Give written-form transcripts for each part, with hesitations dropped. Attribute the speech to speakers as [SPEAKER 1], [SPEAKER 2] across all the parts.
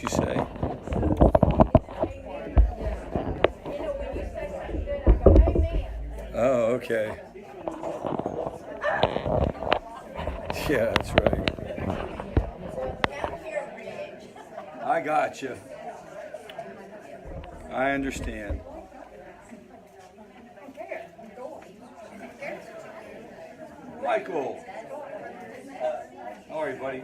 [SPEAKER 1] else you say? Oh, okay. Yeah, that's right. I got you. I understand. Michael. How are you, buddy?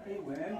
[SPEAKER 1] Hey, Lynn.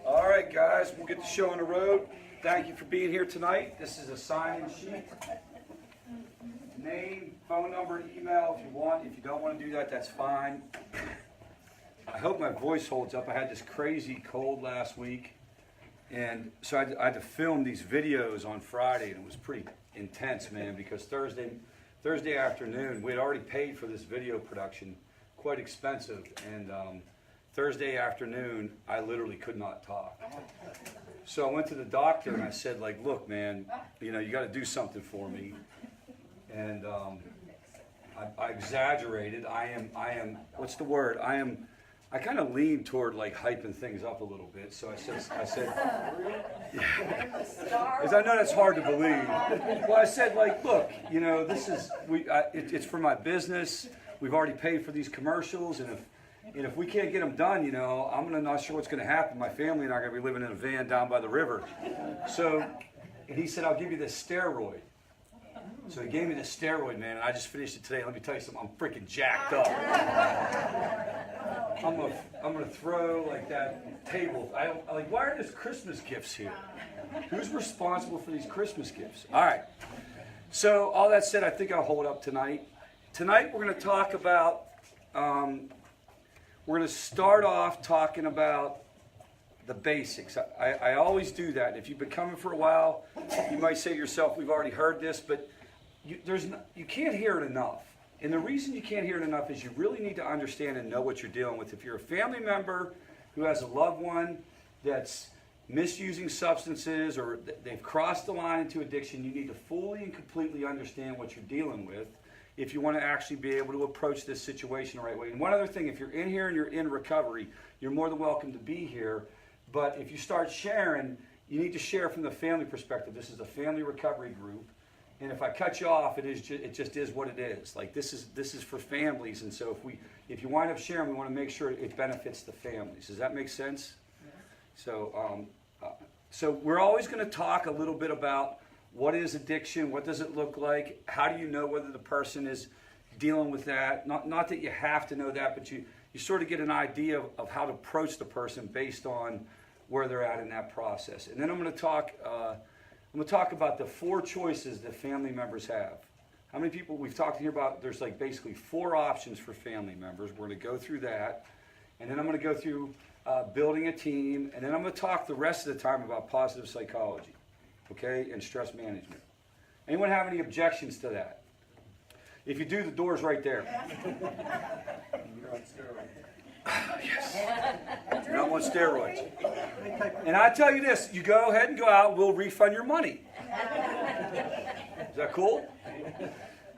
[SPEAKER 1] All right, guys, we'll get the show on the road. Thank you for being here tonight. This is a sign-in sheet. Name, phone number, and email if you want. If you don't want to do that, that's fine. I hope my voice holds up. I had this crazy cold last week, and so I had to film these videos on Friday, and it was pretty intense, man, because Thursday afternoon, we had already paid for this video production, quite expensive, and Thursday afternoon, I literally could not talk. So I went to the doctor and I said, like, look, man, you got to do something for me. And I exaggerated. I am, what's the word? I kind of lean toward like hyping things up a little bit. So I said, because I know that's hard to believe. Well, I said, like, look, this is, it's for my business. We've already paid for these commercials, and if we can't get them done, I'm not sure what's going to happen. My family and I are going to be living in a van down by the river. So, and he said, I'll give you this steroid. So he gave me this steroid, man, and I just finished it today. Let me tell you something, I'm freaking jacked up. I'm gonna throw like that table. Like, why are there Christmas gifts here? Who's responsible for these Christmas gifts? All right. So all that said, I think I'll hold up tonight. Tonight we're going to talk about. We're going to start off talking about the basics. I always do that. If you've been coming for a while, you might say to yourself, "We've already heard this," but you can't hear it enough. And the reason you can't hear it enough is you really need to understand and know what you're dealing with. If you're a family member who has a loved one that's misusing substances or they've crossed the line into addiction, you need to fully and completely understand what you're dealing with if you want to actually be able to approach this situation the right way. And one other thing, if you're in here and you're in recovery, you're more than welcome to be here. But if you start sharing, you need to share from the family perspective. This is a family recovery group. And if I cut you off, it just is what it is. Like, this is for families, and so if you wind up sharing, we want to make sure it benefits the families. Does that make sense? So so we're always going to talk a little bit about what is addiction, what does it look like, how do you know whether the person is dealing with that? Not that you have to know that, but you sort of get an idea of how to approach the person based on where they're at in that process. And then I'm going to talk about the 4 choices that family members have. How many people we've talked here about? There's like basically 4 options for family members. We're going to go through that. And then I'm going to go through building a team. And then I'm going to talk the rest of the time about positive psychology, okay, and stress management. Anyone have any objections to that? If you do, the door's right there. You're on steroids. Yes. You're not on steroids. And I tell you this, you go ahead and go out, we'll refund your money. Is that cool?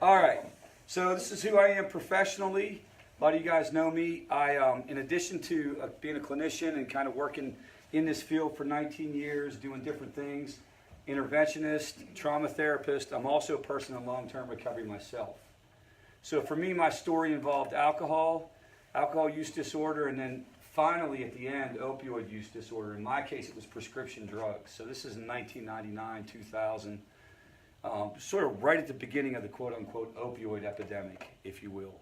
[SPEAKER 1] All right. So this is who I am professionally. A lot of you guys know me. I, in addition to being a clinician and kind of working in this field for 19 years, doing different things, interventionist, trauma therapist, I'm also a person in long-term recovery myself. So for me, my story involved alcohol use disorder, and then finally at the end, opioid use disorder. In my case, it was prescription drugs. So this is in 1999, 2000, sort of right at the beginning of the quote-unquote opioid epidemic, if you will.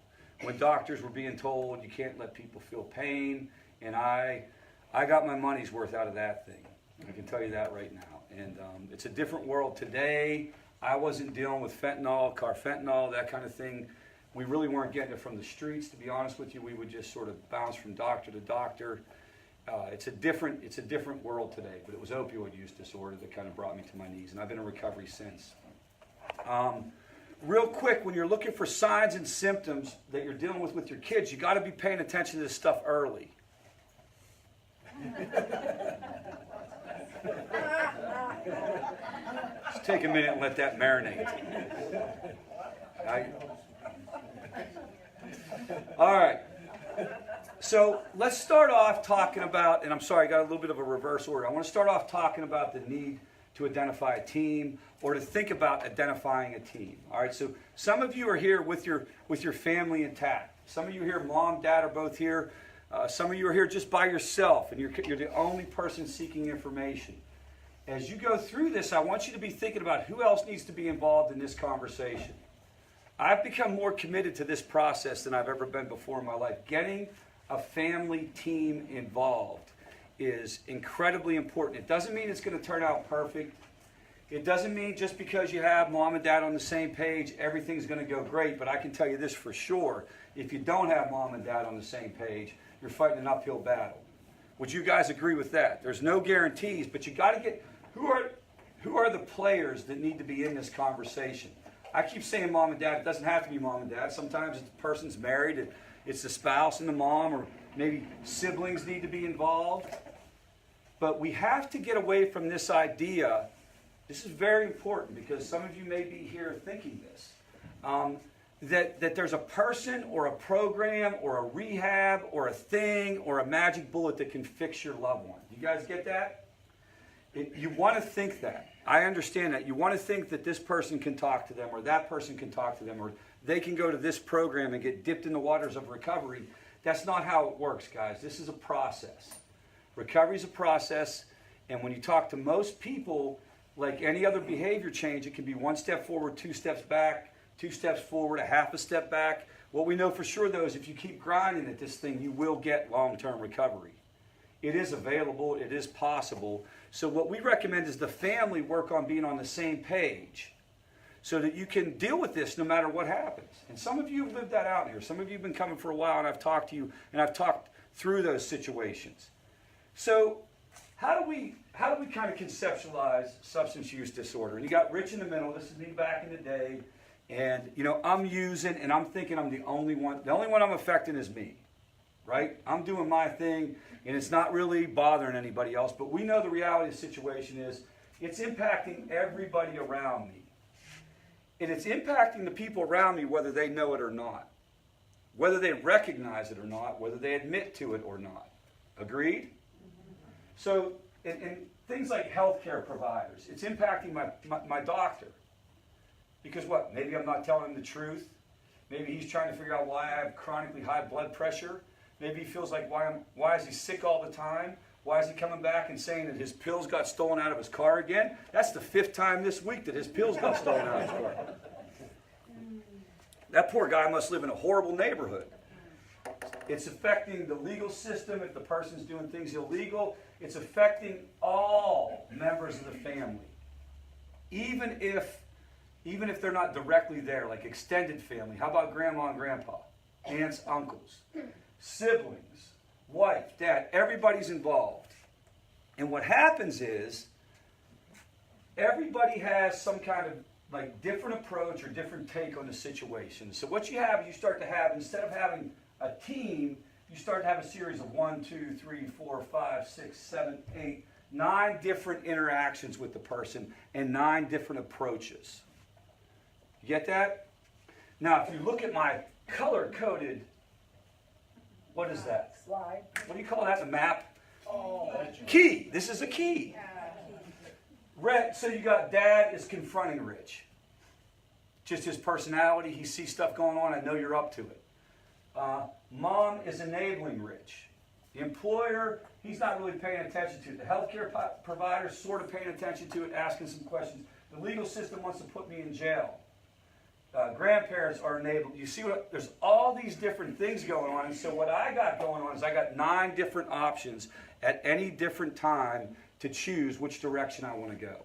[SPEAKER 1] When doctors were being told you can't let people feel pain, and I got my money's worth out of that thing. I can tell you that right now. And it's a different world today. I wasn't dealing with fentanyl, carfentanil, that kind of thing. We really weren't getting it from the streets, to be honest with you. We would just sort of bounce from doctor to doctor. It's a different world today, but it was opioid use disorder that kind of brought me to my knees, and I've been in recovery since. Real quick, when you're looking for signs and symptoms that you're dealing with your kids, you got to be paying attention to this stuff early. Just take a minute and let that marinate. All right. So let's start off talking about, and I'm sorry, I got a little bit of a reverse order. I want to start off talking about the need to identify a team or to think about identifying a team. All right. So some of you are here with your family intact. Some of you here, mom, dad are both here. Some of you are here just by yourself, and you're the only person seeking information. As you go through this, I want you to be thinking about who else needs to be involved in this conversation. I've become more committed to this process than I've ever been before in my life. Getting a family team involved is incredibly important. It doesn't mean it's going to turn out perfect. It doesn't mean just because you have mom and dad on the same page, everything's going to go great. But I can tell you this for sure. If you don't have mom and dad on the same page, you're fighting an uphill battle. Would you guys agree with that? There's no guarantees, but you got to get, who are the players that need to be in this conversation? I keep saying mom and dad. It doesn't have to be mom and dad. Sometimes if the person's married, it's the spouse and the mom, or maybe siblings need to be involved. But we have to get away from this idea. This is very important because some of you may be here thinking this. That there's a person or a program or a rehab or a thing or a magic bullet that can fix your loved one. You guys get that? You want to think that. I understand that. You want to think that this person can talk to them or that person can talk to them or they can go to this program and get dipped in the waters of recovery. That's not how it works, guys. This is a process. Recovery is a process, and when you talk to most people, like any other behavior change, it can be 1 step forward, 2 steps back, 2 steps forward, a half a step back. What we know for sure, though, is if you keep grinding at this thing, you will get long-term recovery. It is available. It is possible. So what we recommend is the family work on being on the same page so that you can deal with this no matter what happens. And some of you have lived that out here. Some of you have been coming for a while, and I've talked to you, and I've talked through those situations. So how do we kind of conceptualize substance use disorder? And you got Rich in the middle. This is me back in the day. And, you know, I'm using, and I'm thinking I'm the only one. The only one I'm affecting is me, right? I'm doing my thing, and it's not really bothering anybody else. But we know the reality of the situation is it's impacting everybody around me. And it's impacting the people around me whether they know it or not. Whether they recognize it or not. Whether they admit to it or not. Agreed? So, in things like healthcare providers, it's impacting my doctor. Because what? Maybe I'm not telling him the truth. Maybe he's trying to figure out why I have chronically high blood pressure. Maybe he feels like why is he sick all the time? Why is he coming back and saying that his pills got stolen out of his car again? That's the 5th time this week that his pills got stolen out of his car. That poor guy must live in a horrible neighborhood. It's affecting the legal system if the person's doing things illegal. It's affecting all members of the family. Even if they're not directly there, like extended family. How about grandma and grandpa? Aunts, uncles, siblings, wife, dad, everybody's involved. And what happens is everybody has some kind of like different approach or different take on the situation. So what you start to have, instead of having a team, you start to have a series of 1, 2, 3, 4, 5, 6, 7, 8, 9 different interactions with the person and 9 different approaches. You get that? Now, if you look at my color-coded, what is that?
[SPEAKER 2] Slide.
[SPEAKER 1] What do you call that? A map?
[SPEAKER 2] Oh.
[SPEAKER 1] Key. This is a key. Red. So you got Dad is confronting Rich. Just his personality. He sees stuff going on. I know you're up to it. Mom is enabling Rich. The employer, he's not really paying attention to it. The healthcare provider is sort of paying attention to it, asking some questions. The legal system wants to put me in jail. Grandparents are enabled. You see there's all these different things going on. And so what I got going on is I got 9 different options at any different time to choose which direction I want to go.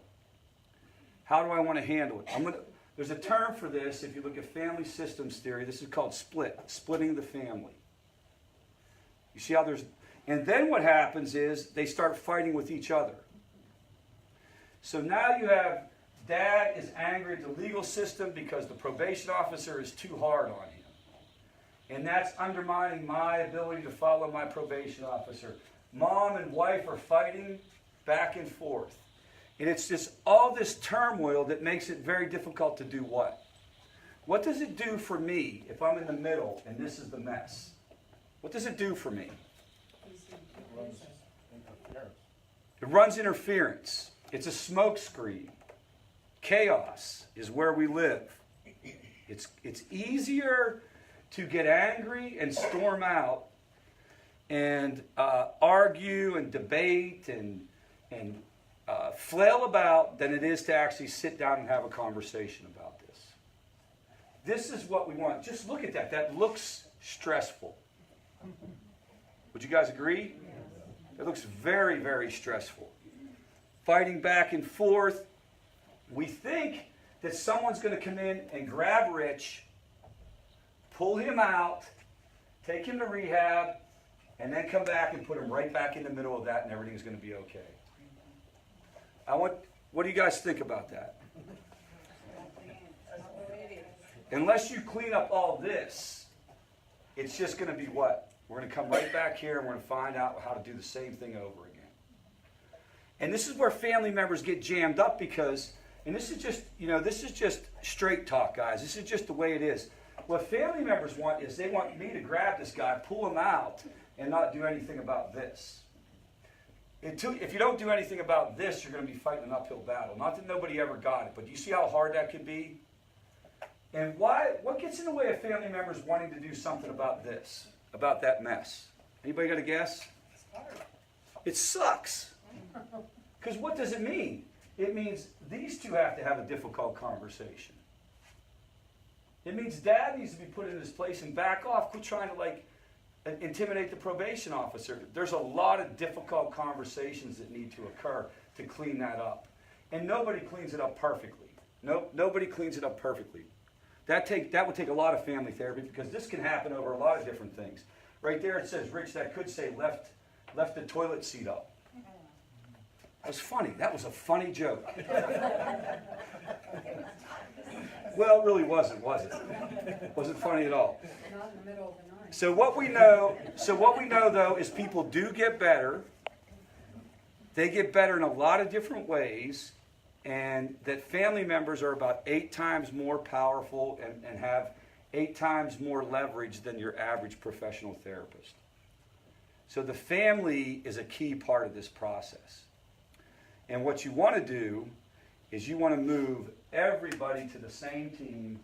[SPEAKER 1] How do I want to handle it? There's a term for this. If you look at family systems theory, this is called splitting the family. You see how and then what happens is they start fighting with each other. So now you have Dad is angry at the legal system because the probation officer is too hard on him. And that's undermining my ability to follow my probation officer. Mom and wife are fighting back and forth. And it's just all this turmoil that makes it very difficult to do what? What does it do for me if I'm in the middle and this is the mess? What does it do for me? It runs interference. It's a smokescreen. Chaos is where we live. It's easier to get angry and storm out and argue and debate and flail about than it is to actually sit down and have a conversation about this. This is what we want. Just look at that. That looks stressful. Would you guys agree? It looks very, very stressful. Fighting back and forth. We think that someone's going to come in and grab Rich, pull him out, take him to rehab, and then come back and put them right back in the middle of that, and everything's going to be okay. What do you guys think about that? Unless you clean up all this, it's just going to be what? We're going to come right back here and we're going to find out how to do the same thing over again. And this is where family members get jammed up because, and this is just straight talk, guys. This is just the way it is. What family members want is they want me to grab this guy, pull him out, and not do anything about this. If you don't do anything about this, you're going to be fighting an uphill battle. Not that nobody ever got it, but do you see how hard that can be? And what gets in the way of family members wanting to do something about this, about that mess? Anybody got a guess? It sucks. Because what does it mean? It means these two have to have a difficult conversation. It means dad needs to be put in his place and back off. Quit trying to intimidate the probation officer. There's a lot of difficult conversations that need to occur to clean that up. And nobody cleans it up perfectly. Nobody cleans it up perfectly. That would take a lot of family therapy because this can happen over a lot of different things. Right there it says, Rich, that could say left the toilet seat up. That was funny. That was a funny joke. Well, it really wasn't, was it? Wasn't funny at all.
[SPEAKER 2] Not in the middle of the night.
[SPEAKER 1] So what we know though is people do get better. They get better in a lot of different ways, and that family members are about 8 times more powerful and have 8 times more leverage than your average professional therapist. So the family is a key part of this process. And what you want to do is you want to move everybody to the same team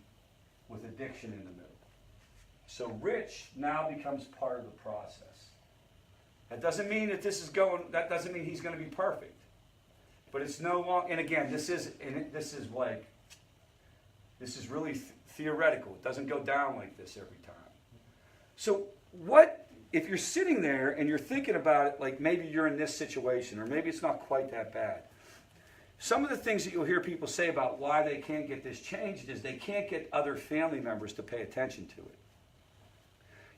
[SPEAKER 1] with addiction in the middle. So Rich now becomes part of the process. That doesn't mean that that doesn't mean he's going to be perfect. But it's no longer, and again, this is really theoretical. It doesn't go down like this every time. So if you're sitting there and you're thinking about it like maybe you're in this situation or maybe it's not quite that bad, some of the things that you'll hear people say about why they can't get this changed is they can't get other family members to pay attention to it.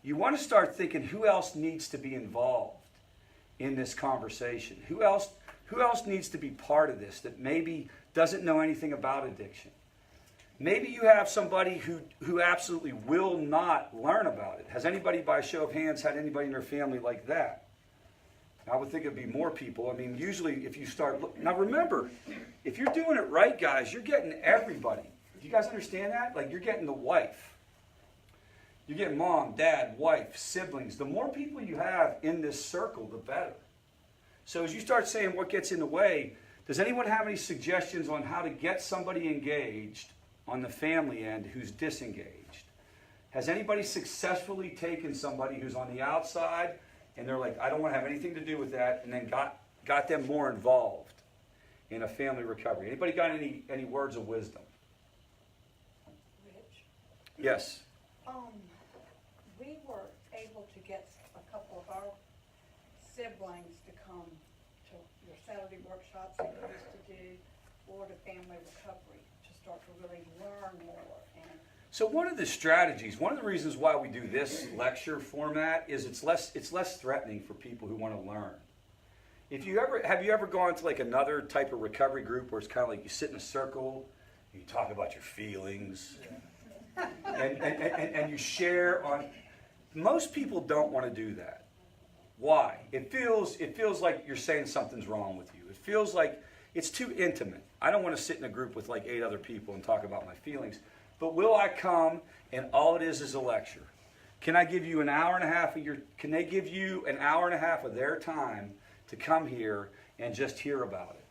[SPEAKER 1] You want to start thinking who else needs to be involved in this conversation? Who else needs to be part of this that maybe doesn't know anything about addiction? Maybe you have somebody who absolutely will not learn about it. Has anybody, by a show of hands, had anybody in their family like that? I would think it'd be more people. I mean, usually if you start now remember, if you're doing it right, guys, you're getting everybody. Do you guys understand that? Like, you're getting the wife. You're getting mom, dad, wife, siblings. The more people you have in this circle, the better. So as you start saying what gets in the way, does anyone have any suggestions on how to get somebody engaged on the family end who's disengaged? Has anybody successfully taken somebody who's on the outside and they're like, I don't want to have anything to do with that, and then got them more involved in a family recovery? Anybody got any words of wisdom?
[SPEAKER 2] Rich?
[SPEAKER 1] Yes.
[SPEAKER 2] We were able to get a couple of our siblings to come to your Saturday workshops that you used to do, or to family recovery, to start to really learn more.
[SPEAKER 1] So one of the strategies, one of the reasons why we do this lecture format is it's less threatening for people who want to learn. Have you ever gone to like another type of recovery group where it's kind of like you sit in a circle, you talk about your feelings, and you share on. Most people don't want to do that. Why? It feels like you're saying something's wrong with you. It feels like it's too intimate. I don't want to sit in a group with like 8 other people and talk about my feelings. But will I come and all it is a lecture? Can I give you an hour and a half can they give you an hour and a half of their time to come here and just hear about it?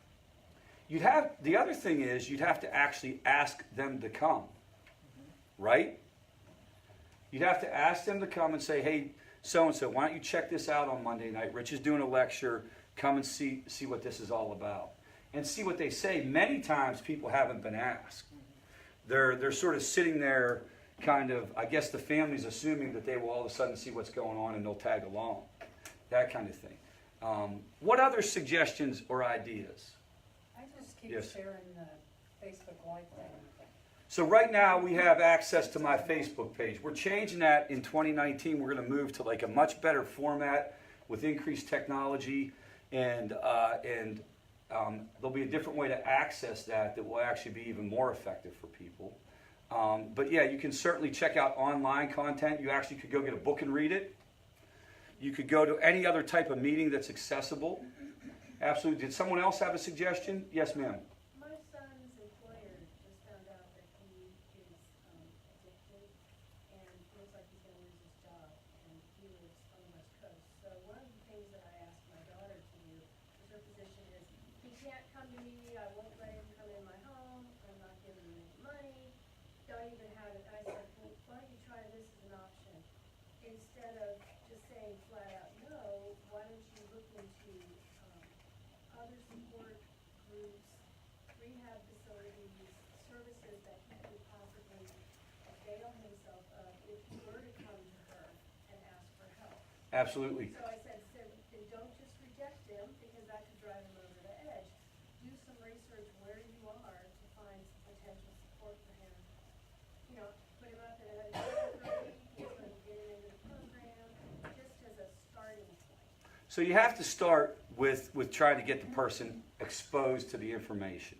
[SPEAKER 1] The other thing is you'd have to actually ask them to come, right? You'd have to ask them to come and say, hey, so-and-so, why don't you check this out on Monday night? Rich is doing a lecture. Come and see what this is all about. And see what they say. Many times people haven't been asked. They're sort of sitting there kind of, I guess the family's assuming that they will all of a sudden see what's going on and they'll tag along. That kind of thing. What other suggestions or ideas?
[SPEAKER 2] I just keep
[SPEAKER 1] Yes.
[SPEAKER 2] sharing the Facebook Live thing.
[SPEAKER 1] So right now we have access to my Facebook page. We're changing that in 2019. We're going to move to like a much better format with increased technology, and there'll be a different way to access that will actually be even more effective for people. But yeah, you can certainly check out online content. You actually could go get a book and read it. You could go to any other type of meeting that's accessible. Absolutely. Did someone else have a suggestion? Yes, ma'am.
[SPEAKER 3] My son's employer just found out that he is addicted and feels like he's going to lose his job, and he lives on the West Coast. So one of the things that I asked my daughter to do, because her position is, he can't come to me, I won't let him come in my home, I'm not giving him any money, don't even have it. I said, well, why don't you try this as an option? Instead of just saying flat out no, why don't you look into other support groups, rehab facilities, services that he could possibly avail himself of if he were to come to her and ask for help.
[SPEAKER 1] Absolutely.
[SPEAKER 3] So I said, then don't just reject him, because that could drive him over the edge. Do some research where you are to find some potential support for him. You know, put him up in a week, he's going to get into the program, just as a starting point.
[SPEAKER 1] So you have to start with trying to get the person exposed to the information.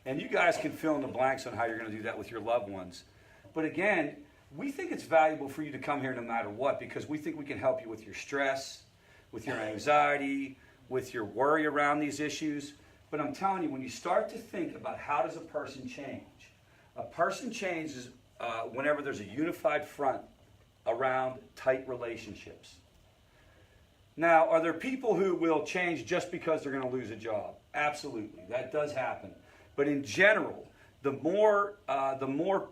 [SPEAKER 1] And you guys can fill in the blanks on how you're going to do that with your loved ones. But again, we think it's valuable for you to come here no matter what, because we think we can help you with your stress, with your anxiety, with your worry around these issues. But I'm telling you, when you start to think about how does a person changes whenever there's a unified front around tight relationships. Now, are there people who will change just because they're going to lose a job? Absolutely, that does happen. But in general, the more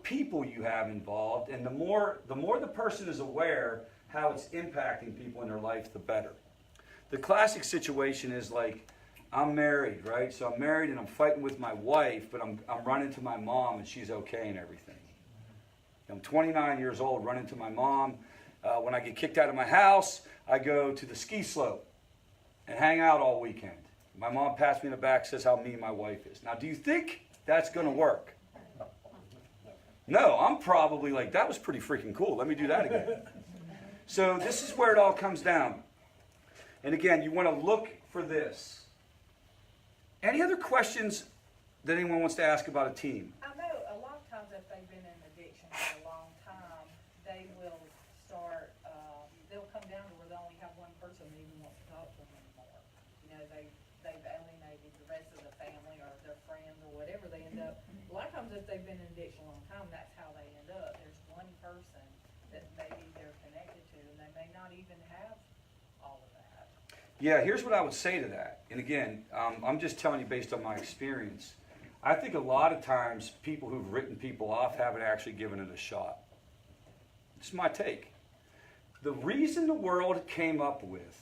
[SPEAKER 1] people you have involved, and the more the person is aware how it's impacting people in their life, the better. The classic situation is like, I'm married, right? So I'm married and I'm fighting with my wife, but I'm running to my mom and she's okay and everything. I'm 29 years old, running to my mom. When I get kicked out of my house, I go to the ski slope and hang out all weekend. My mom pats me in the back, says how mean my wife is. Now, do you think that's going to work? No, I'm probably like, that was pretty freaking cool. Let me do that again. So this is where it all comes down. And again, you want to look for this. Any other questions that anyone wants to ask about a team?
[SPEAKER 4] I know a lot of times if they've been in addiction for a long time, they will start, they'll come down to where they only have one person that even wants to talk to them anymore. You know, they've alienated the rest of the family or their friends or whatever. They end up, a lot of times if they've been in addiction a long time, that's how they end up. There's one person that maybe they're connected to, and they may not even have all of that.
[SPEAKER 1] Yeah, here's what I would say to that. And again, I'm just telling you based on my experience. I think a lot of times people who've written people off haven't actually given it a shot. This is my take. The reason the world came up with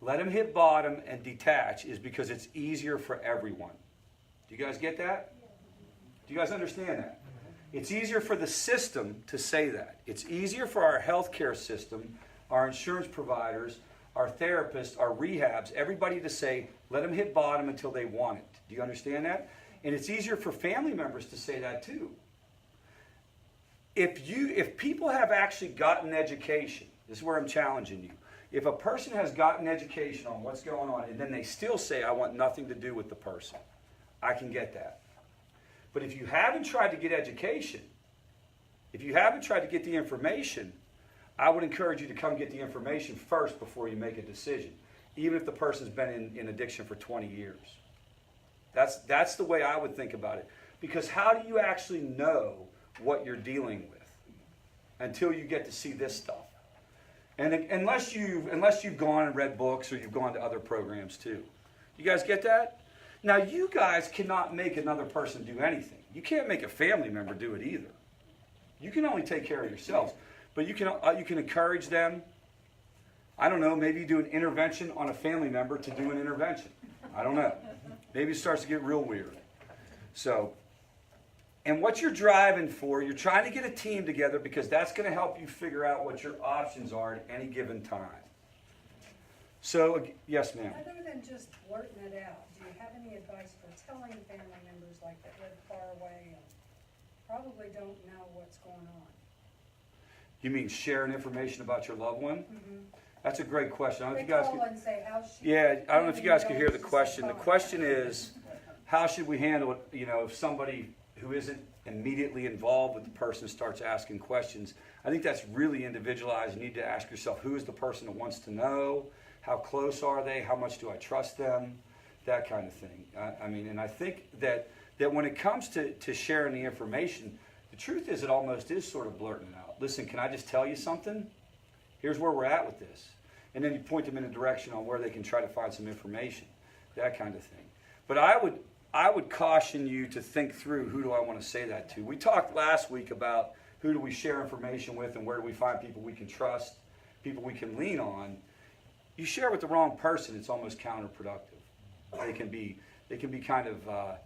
[SPEAKER 1] let them hit bottom and detach is because it's easier for everyone. Do you guys get that? Do you guys understand that? It's easier for the system to say that. It's easier for our healthcare system, our insurance providers, our therapists, our rehabs, everybody to say, let them hit bottom until they want it. Do you understand that? And it's easier for family members to say that too. If people have actually gotten education, this is where I'm challenging you. If a person has gotten education on what's going on and then they still say, I want nothing to do with the person, I can get that. But if you haven't tried to get education, if you haven't tried to get the information, I would encourage you to come get the information first before you make a decision, even if the person's been in addiction for 20 years. That's the way I would think about it. Because how do you actually know what you're dealing with until you get to see this stuff? And unless you've gone and read books or you've gone to other programs too. You guys get that? Now you guys cannot make another person do anything. You can't make a family member do it either. You can only take care of yourselves. But you can encourage them. I don't know, maybe do an intervention on a family member to do an intervention. I don't know. Maybe it starts to get real weird. So, and what you're driving for, you're trying to get a team together because that's going to help you figure out what your options are at any given time. So, yes, ma'am.
[SPEAKER 5] Other than just blurting it out, do you have any advice for telling family members like that live far away and
[SPEAKER 2] probably don't know what's going on.
[SPEAKER 1] You mean sharing information about your loved one?
[SPEAKER 2] Mm-hmm.
[SPEAKER 1] That's a great question. I don't know
[SPEAKER 2] They
[SPEAKER 1] if you guys
[SPEAKER 2] call
[SPEAKER 1] could,
[SPEAKER 2] and say, how's she?
[SPEAKER 1] yeah, I don't know if you guys could hear the
[SPEAKER 2] She's
[SPEAKER 1] question. The
[SPEAKER 2] fine.
[SPEAKER 1] question is, how should we handle it, if somebody who isn't immediately involved with the person starts asking questions? I think that's really individualized. You need to ask yourself, who is the person that wants to know? How close are they? How much do I trust them? That kind of thing. And I think that when it comes to sharing the information, the truth is it almost is sort of blurting it out. Listen, can I just tell you something? Here's where we're at with this. And then you point them in a direction on where they can try to find some information, that kind of thing. But I would caution you to think through, who do I want to say that to? We talked last week about who do we share information with and where do we find people we can trust, people we can lean on. You share with the wrong person, it's almost counterproductive. They can be kind of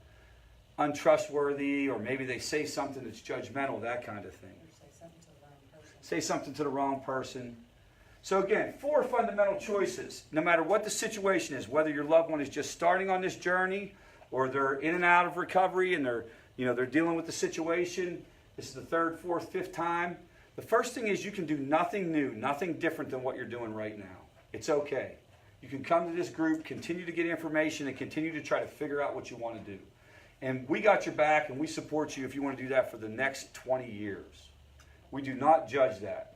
[SPEAKER 1] untrustworthy, or maybe they say something that's judgmental, that kind of thing. Say something to the wrong person. So again, 4 fundamental choices. No matter what the situation is, whether your loved one is just starting on this journey, or they're in and out of recovery and they're dealing with the situation. This is the 3rd, 4th, 5th time. The first thing is you can do nothing new, nothing different than what you're doing right now. It's okay. You can come to this group, continue to get information, and continue to try to figure out what you want to do. And we got your back, and we support you if you want to do that for the next 20 years. We do not judge that.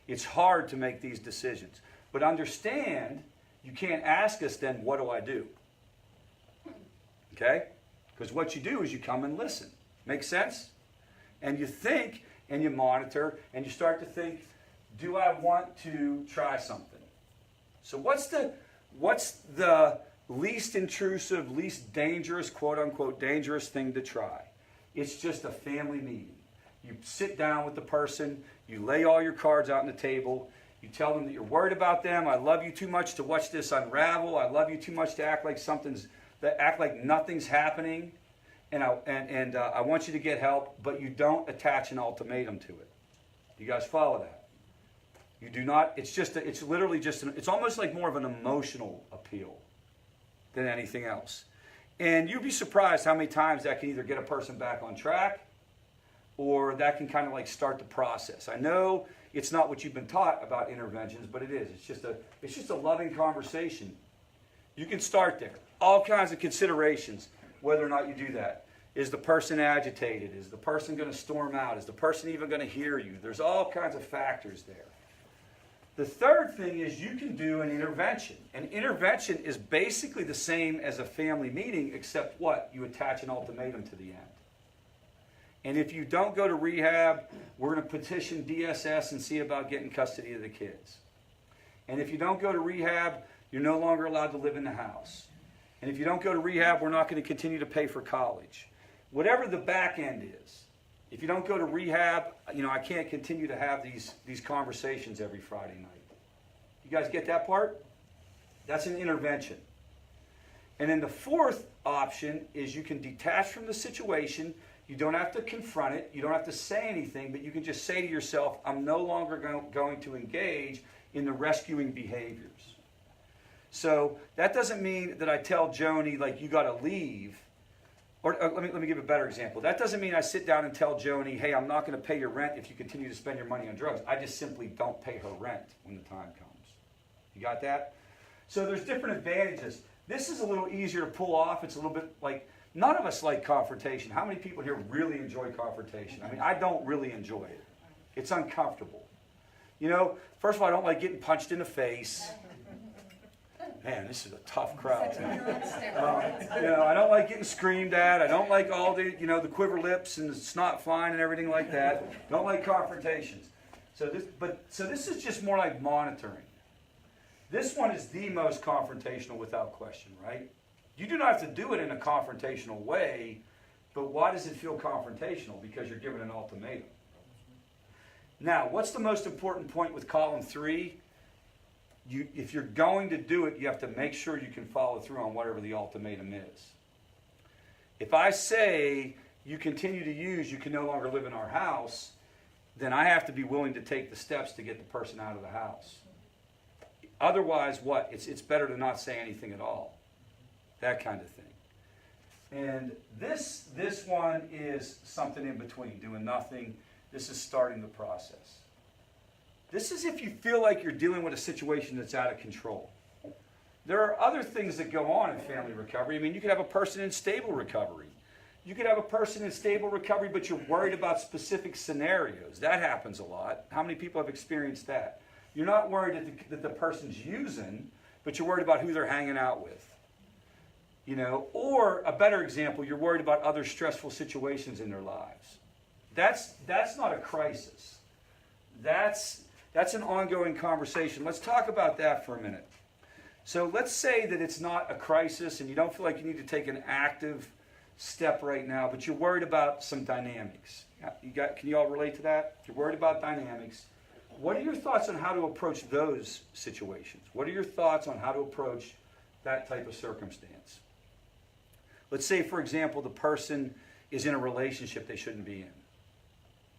[SPEAKER 1] It's hard to make these decisions. But understand, you can't ask us then, what do I do? Okay? Because what you do is you come and listen. Make sense? And you think, and you monitor, and you start to think, do I want to try something? So what's the least intrusive, least dangerous, quote unquote, dangerous thing to try? It's just a family meeting. You sit down with the person, you lay all your cards out on the table, you tell them that you're worried about them. I love you too much to watch this unravel. I love you too much to act like nothing's happening, and I want you to get help, but you don't attach an ultimatum to it. You guys follow that? You do not. It's literally just it's almost like more of an emotional appeal than anything else. And you'd be surprised how many times that can either get a person back on track, or that can kind of like start the process. I know it's not what you've been taught about interventions, but it is. It's just a loving conversation. You can start there. All kinds of considerations, whether or not you do that. Is the person agitated? Is the person going to storm out? Is the person even going to hear you? There's all kinds of factors there. The third thing is you can do an intervention. An intervention is basically the same as a family meeting, except what? You attach an ultimatum to the end. And if you don't go to rehab, we're going to petition DSS and see about getting custody of the kids. And if you don't go to rehab, you're no longer allowed to live in the house. And if you don't go to rehab, we're not going to continue to pay for college. Whatever the back end is. If you don't go to rehab, I can't continue to have these conversations every Friday night. You guys get that part? That's an intervention. And then the fourth option is you can detach from the situation. You don't have to confront it. You don't have to say anything, but you can just say to yourself, I'm no longer going to engage in the rescuing behaviors. So that doesn't mean that I tell Joni, like, you got to leave. Or let me give a better example. That doesn't mean I sit down and tell Joni, hey, I'm not going to pay your rent if you continue to spend your money on drugs. I just simply don't pay her rent when the time comes. You got that? So there's different advantages. This is a little easier to pull off. It's a little bit like, none of us like confrontation. How many people here really enjoy confrontation? I mean, I don't really enjoy it. It's uncomfortable. First of all, I don't like getting punched in the face. Man, this is a tough crowd. I don't like getting screamed at. I don't like all the quiver lips and the snot flying and everything like that. Don't like confrontations. So this is just more like monitoring. This one is the most confrontational without question, right? You do not have to do it in a confrontational way, but why does it feel confrontational? Because you're given an ultimatum. Now, what's the most important point with column 3? If you're going to do it, you have to make sure you can follow through on whatever the ultimatum is. If I say you continue to use, you can no longer live in our house, then I have to be willing to take the steps to get the person out of the house. Otherwise, what? It's better to not say anything at all. That kind of thing. And this one is something in between, doing nothing. This is starting the process. This is if you feel like you're dealing with a situation that's out of control. There are other things that go on in family recovery. I mean, you could have a person in stable recovery. You could have a person in stable recovery, but you're worried about specific scenarios. That happens a lot. How many people have experienced that? You're not worried that the person's using, but you're worried about who they're hanging out with. You know, or a better example, you're worried about other stressful situations in their lives. That's not a crisis. That's an ongoing conversation. Let's talk about that for a minute. So let's say that it's not a crisis and you don't feel like you need to take an active step right now, but you're worried about some dynamics. Can you all relate to that? You're worried about dynamics. What are your thoughts on how to approach those situations? What are your thoughts on how to approach that type of circumstance? Let's say, for example, the person is in a relationship they shouldn't be in,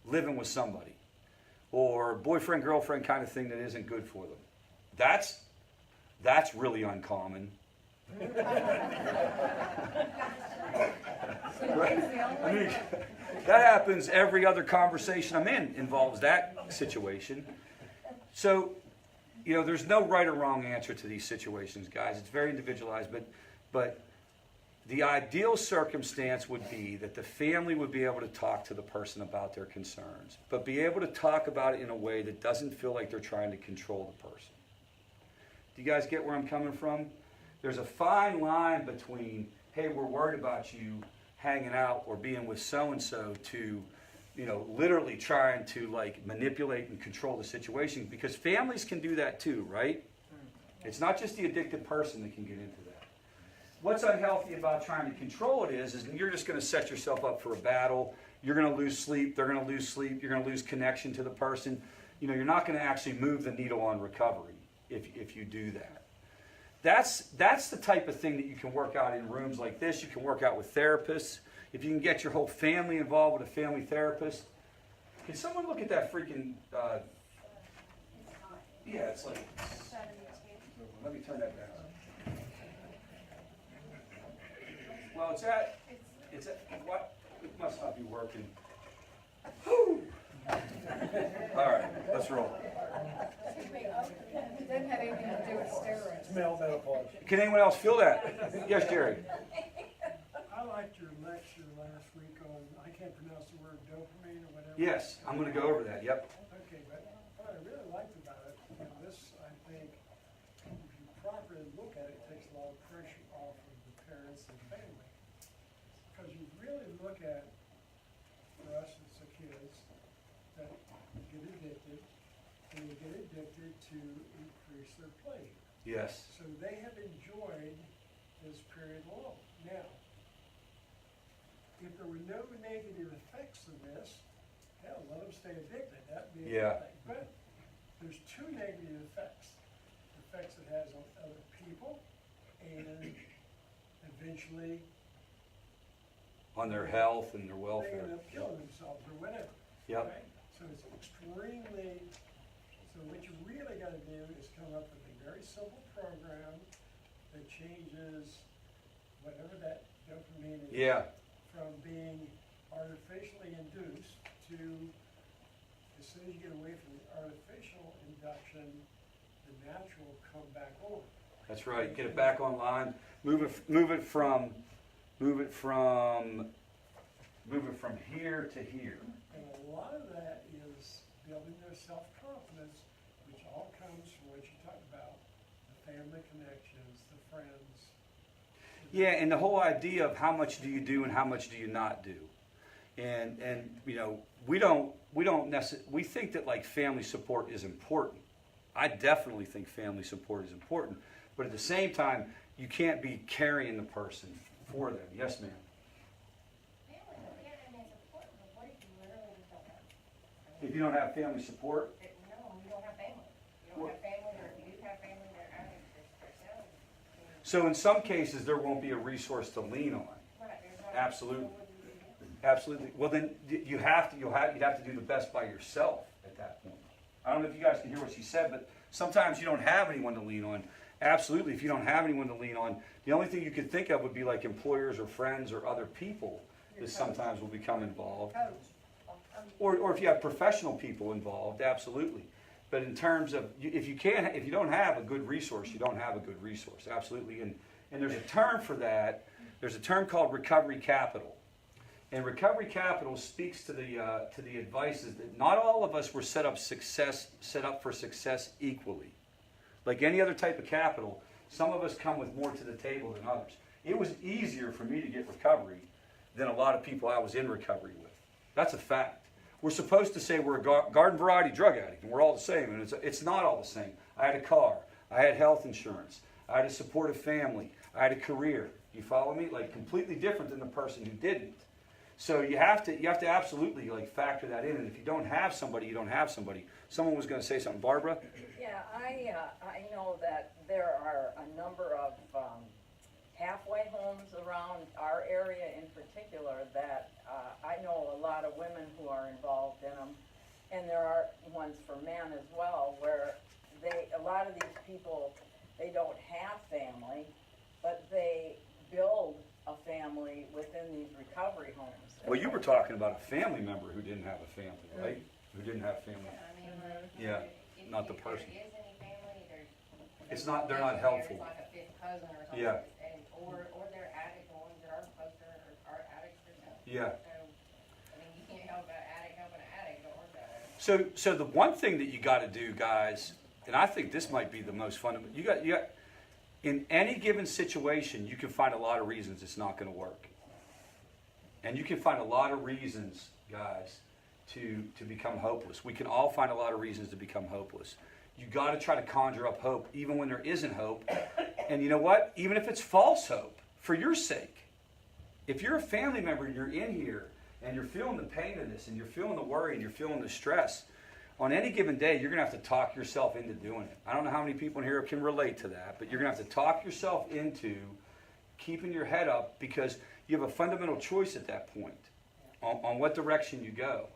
[SPEAKER 1] living with somebody, or boyfriend, girlfriend kind of thing that isn't good for them. That's really uncommon. Right? I mean, that happens every other conversation I'm in involves that situation. So, you know, there's no right or wrong answer to these situations, guys. It's very individualized, but the ideal circumstance would be that the family would be able to talk to the person about their concerns, but be able to talk about it in a way that doesn't feel like they're trying to control the person. Do you guys get where I'm coming from? There's a fine line between, hey, we're worried about you hanging out or being with so-and-so to, you know, literally trying to like manipulate and control the situation, because families can do that too, right? It's not just the addicted person that can get into that. What's unhealthy about trying to control it is you're just going to set yourself up for a battle. You're going to lose sleep. They're going to lose sleep. You're going to lose connection to the person. You know, you're not going to actually move the needle on recovery if you do that. That's the type of thing that you can work out in rooms like this. You can work out with therapists. If you can get your whole family involved with a family therapist. Can someone look at that freaking... yeah, it's like... Let me turn that down. Well, it's at, what? It must not be working. Whew. All right, let's roll.
[SPEAKER 2] It doesn't have anything to do with steroids.
[SPEAKER 5] It's menopause.
[SPEAKER 1] Can anyone else feel that? Yes, Jerry.
[SPEAKER 5] I liked your lecture last week on, I can't pronounce the word dopamine or whatever.
[SPEAKER 1] Yes, I'm going to go over that, yep.
[SPEAKER 5] Okay, but what I really liked about it, you know, this, I think, if you properly look at it, takes a lot of pressure off of the parents and family. Because you really look at, for us as the kids, that get addicted, and they get addicted to increase their pleasure.
[SPEAKER 1] Yes.
[SPEAKER 5] So they have enjoyed this period long. Now, if there were no negative effects of this, hell, let them stay addicted. That'd be a good thing. But there's two negative effects. The effects it has on other people and eventually
[SPEAKER 1] On their health and their
[SPEAKER 5] they
[SPEAKER 1] welfare.
[SPEAKER 5] end up killing themselves or whatever.
[SPEAKER 1] Yep.
[SPEAKER 5] Right? So it's extremely, so what you really gotta do is come up with a very simple program that changes whatever that dopamine is.
[SPEAKER 1] Yeah.
[SPEAKER 5] From being artificially induced to, as soon as you get away from the artificial induction, the natural come back on.
[SPEAKER 1] That's right. Get it back online. Move it from here to here.
[SPEAKER 5] And a lot of that is building their self-confidence, which all comes from what you talked about, the family connections, the friends.
[SPEAKER 1] Yeah, and the whole idea of how much do you do and how much do you not do, and you know, we think that like family support is important. I definitely think family support is important, but at the same time, you can't be carrying the person for them. Yes, ma'am. If you don't have family support,
[SPEAKER 6] No, you don't have family. You don't have family, or if you do have family, they're out of themselves.
[SPEAKER 1] so in some cases there won't be a resource to lean on.
[SPEAKER 6] Right, there's no.
[SPEAKER 1] Absolutely. Absolutely. Well, then you'd have to do the best by yourself at that point. I don't know if you guys can hear what she said, but sometimes you don't have anyone to lean on. absolutely, if you don't have anyone to lean on, the only thing you could think of would be like employers or friends or other people that sometimes will become involved. Or if you have professional people involved, absolutely. But in terms of, if you don't have a good resource, you don't have a good resource, absolutely. And there's a term for that. There's a term called recovery capital. And recovery capital speaks to the advice is that not all of us were set up for success equally. Like any other type of capital, some of us come with more to the table than others. It was easier for me to get recovery than a lot of people I was in recovery with. That's a fact. We're supposed to say we're a garden variety drug addict and we're all the same, and it's not all the same. I had a car, I had health insurance, I had a supportive family, I had a career. You follow me? Like completely different than the person who didn't. So you have to absolutely like factor that in. And if you don't have somebody, you don't have somebody. Someone was going to say something, Barbara.
[SPEAKER 7] Yeah, I know that there are a number of halfway homes around our area in particular that I know a lot of women who are involved in them, and there are ones for men as well where a lot of these people, they don't have family, but they build a family within these recovery homes.
[SPEAKER 1] Well, you were talking about a family member who didn't have a family, right? Who didn't have family.
[SPEAKER 6] I mean,
[SPEAKER 1] Yeah,
[SPEAKER 6] if
[SPEAKER 1] not the
[SPEAKER 6] there
[SPEAKER 1] person.
[SPEAKER 6] is any family,
[SPEAKER 1] It's not- they're not helpful.
[SPEAKER 6] It's like a fifth cousin or something.
[SPEAKER 1] Yeah.
[SPEAKER 6] And, or they're addicts, the ones that are supposed to are addicts themselves.
[SPEAKER 1] Yeah.
[SPEAKER 6] So, I mean, you can't help an addict helping an addict, don't work that way.
[SPEAKER 1] So the one thing that you got to do, guys, and I think this might be the most fundamental. You got in any given situation, you can find a lot of reasons it's not going to work, and you can find a lot of reasons, guys, to become hopeless. We can all find a lot of reasons to become hopeless. You got to try to conjure up hope, even when there isn't hope. And you know what? Even if it's false hope, for your sake. If you're a family member and you're in here and you're feeling the pain of this and you're feeling the worry and you're feeling the stress, on any given day, you're going to have to talk yourself into doing it. I don't know how many people in here can relate to that, but you're going to have to talk yourself into keeping your head up because you have a fundamental choice at that point on what direction you go.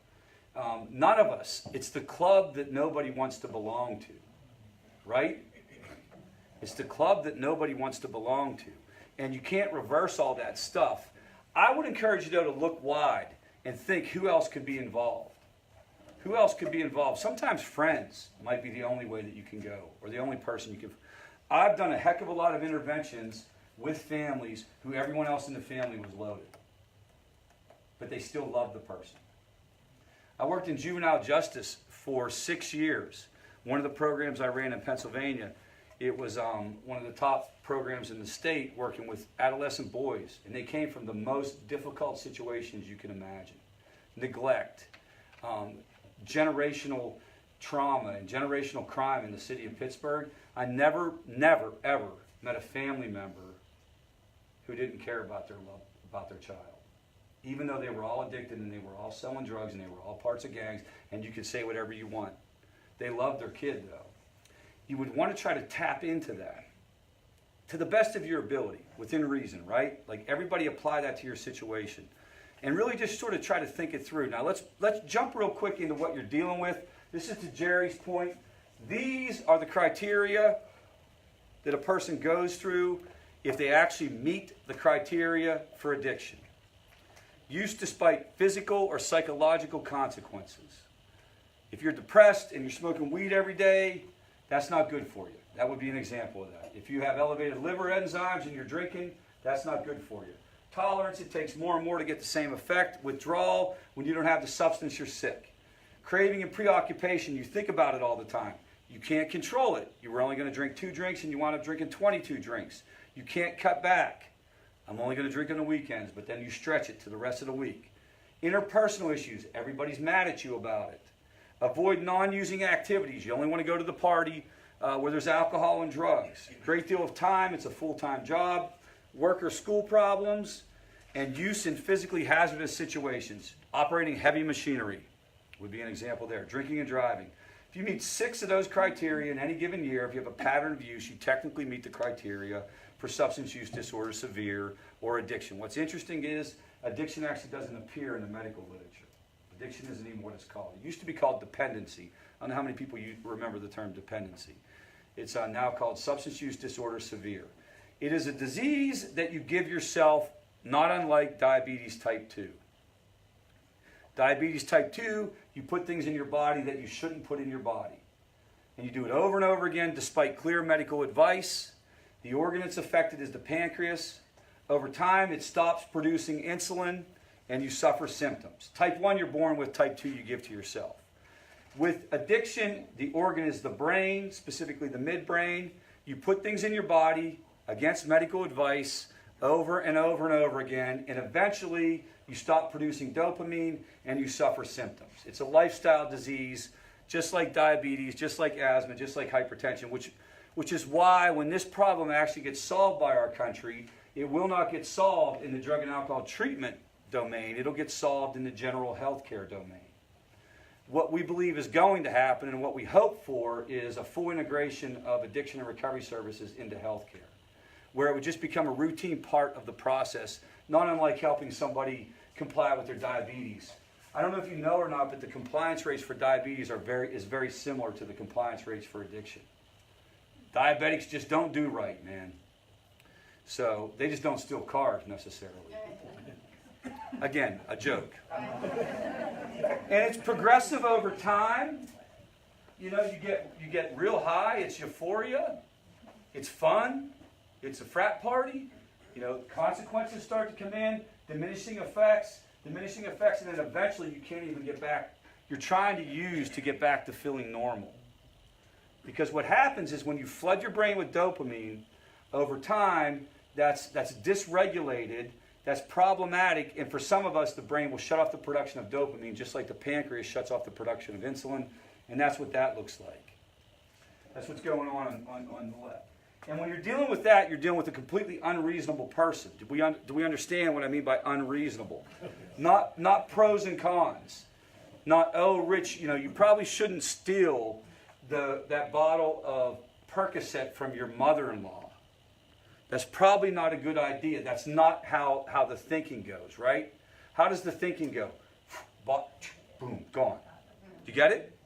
[SPEAKER 1] None of us. It's the club that nobody wants to belong to, right? It's the club that nobody wants to belong to. And you can't reverse all that stuff. I would encourage you, though, to look wide and think who else could be involved. Who else could be involved? Sometimes friends might be the only way that you can go, or the only person you can. I've done a heck of a lot of interventions with families who everyone else in the family was loaded, but they still loved the person. I worked in juvenile justice for 6 years. One of the programs I ran in Pennsylvania, it was one of the top programs in the state working with adolescent boys, and they came from the most difficult situations you can imagine. Neglect, generational trauma and generational crime in the city of Pittsburgh. I never, ever met a family member who didn't care about their child. Even though they were all addicted and they were all selling drugs and they were all parts of gangs, and you could say whatever you want. They loved their kid, though. You would want to try to tap into that to the best of your ability, within reason, right? Like everybody apply that to your situation. And really just sort of try to think it through. Now let's jump real quick into what you're dealing with. This is to Jerry's point. These are the criteria that a person goes through if they actually meet the criteria for addiction. Use despite physical or psychological consequences. If you're depressed and you're smoking weed every day, that's not good for you. That would be an example of that. If you have elevated liver enzymes and you're drinking, that's not good for you. Tolerance, it takes more and more to get the same effect. Withdrawal, when you don't have the substance, you're sick. Craving and preoccupation, you think about it all the time. You can't control it. You were only going to drink 2 drinks and you wound up drinking 22 drinks. You can't cut back. I'm only going to drink on the weekends, but then you stretch it to the rest of the week. Interpersonal issues, everybody's mad at you about it. Avoid non-using activities. You only want to go to the party where there's alcohol and drugs. Great deal of time, it's a full-time job. Work or school problems, and use in physically hazardous situations. Operating heavy machinery would be an example there. Drinking and driving. If you meet 6 of those criteria in any given year, if you have a pattern of use, you technically meet the criteria for substance use disorder, severe, or addiction. What's interesting is addiction actually doesn't appear in the medical literature. Addiction isn't even what it's called. It used to be called dependency. I don't know how many people you remember the term dependency. It's now called substance use disorder severe. It is a disease that you give yourself, not unlike diabetes type 2. Diabetes type 2, you put things in your body that you shouldn't put in your body. And you do it over and over again despite clear medical advice. The organ that's affected is the pancreas. Over time, it stops producing insulin and you suffer symptoms. Type 1 you're born with, type 2 you give to yourself. With addiction, the organ is the brain, specifically the midbrain. You put things in your body against medical advice over and over and over again, and eventually you stop producing dopamine and you suffer symptoms. It's a lifestyle disease, just like diabetes, just like asthma, just like hypertension, which is why when this problem actually gets solved by our country, it will not get solved in the drug and alcohol treatment domain. It'll get solved in the general healthcare domain. What we believe is going to happen and what we hope for is a full integration of addiction and recovery services into healthcare, where it would just become a routine part of the process, not unlike helping somebody comply with their diabetes. I don't know if you know or not, but the compliance rates for diabetes is very similar to the compliance rates for addiction. Diabetics just don't do right, man. So they just don't steal cars necessarily. Again, a joke. And it's progressive over time. You know, you get real high. It's euphoria. It's fun. It's a frat party. You know, consequences start to come in, diminishing effects, and then eventually you can't even get back. You're trying to use to get back to feeling normal. Because what happens is when you flood your brain with dopamine, over time, that's dysregulated, that's problematic, and for some of us, the brain will shut off the production of dopamine, just like the pancreas shuts off the production of insulin, and that's what that looks like. That's what's going on the left. And when you're dealing with that, you're dealing with a completely unreasonable person. Do we understand what I mean by unreasonable? Not pros and cons. Not, oh, Rich, you know, you probably shouldn't steal that bottle of Percocet from your mother-in-law. That's probably not a good idea. That's not how the thinking goes, right? How does the thinking go? Boom, gone. You get it?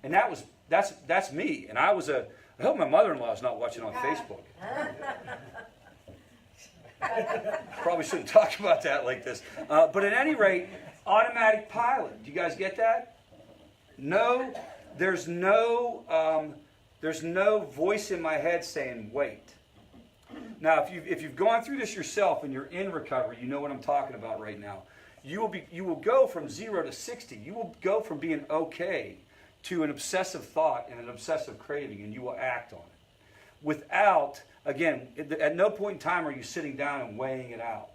[SPEAKER 1] And that's me. And I hope my mother-in-law is not watching on Facebook. Probably shouldn't talk about that like this. But at any rate, automatic pilot. Do you guys get that? No, there's no voice in my head saying wait. Now, if you've gone through this yourself and you're in recovery, you know what I'm talking about right now. You will go from 0 to 60. You will go from being okay to an obsessive thought and an obsessive craving, and you will act on it. Without, again, at no point in time are you sitting down and weighing it out.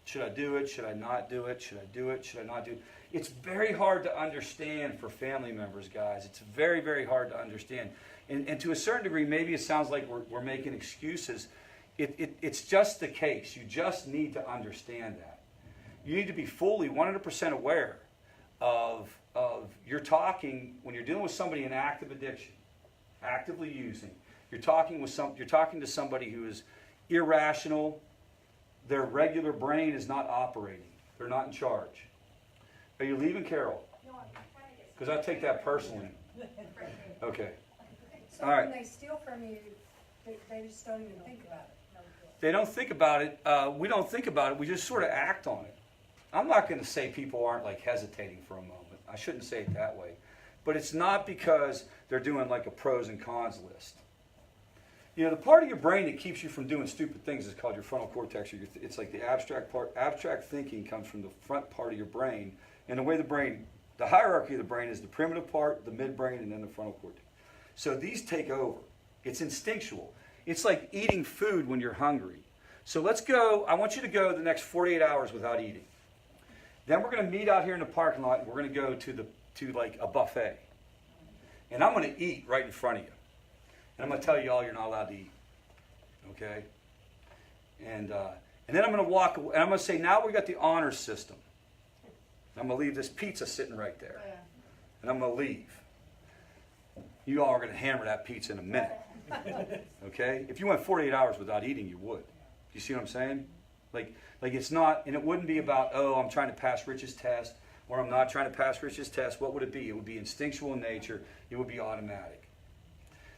[SPEAKER 1] Should I do it? Should I not do it? Should I do it? Should I not do it? It's very hard to understand for family members, guys. It's very, very hard to understand. And to a certain degree, maybe it sounds like we're making excuses. It's just the case. You just need to understand that. You need to be fully 100% aware of you're talking, when you're dealing with somebody in active addiction, actively using, you're talking to somebody who is irrational. Their regular brain is not operating. They're not in charge. Are you leaving, Carol?
[SPEAKER 3] No, I'm trying to get.
[SPEAKER 1] Because I take that personally. Okay.
[SPEAKER 2] So
[SPEAKER 1] All right.
[SPEAKER 2] when they steal from you, they just don't even think about it.
[SPEAKER 1] They don't think about it. We don't think about it. We just sort of act on it. I'm not going to say people aren't like hesitating for a moment. I shouldn't say it that way. But it's not because they're doing like a pros and cons list. You know, the part of your brain that keeps you from doing stupid things is called your frontal cortex. It's like the abstract part. Abstract thinking comes from the front part of your brain. And the way the hierarchy of the brain is the primitive part, the midbrain, and then the frontal cortex. So these take over. It's instinctual. It's like eating food when you're hungry. So let's go. I want you to go the next 48 hours without eating. Then we're going to meet out here in the parking lot, and we're going to go to like a buffet. And I'm going to eat right in front of you. And I'm going to tell you all you're not allowed to eat. Okay? And then I'm going to walk away, and I'm going to say, now we got the honor system. I'm going to leave this pizza sitting right there. And I'm going to leave. You all are going to hammer that pizza in a minute. Okay? If you went 48 hours without eating, you would. Do you see what I'm saying? Like it's not, and it wouldn't be about, oh, I'm trying to pass Rich's test, or I'm not trying to pass Rich's test. What would it be? It would be instinctual in nature. It would be automatic.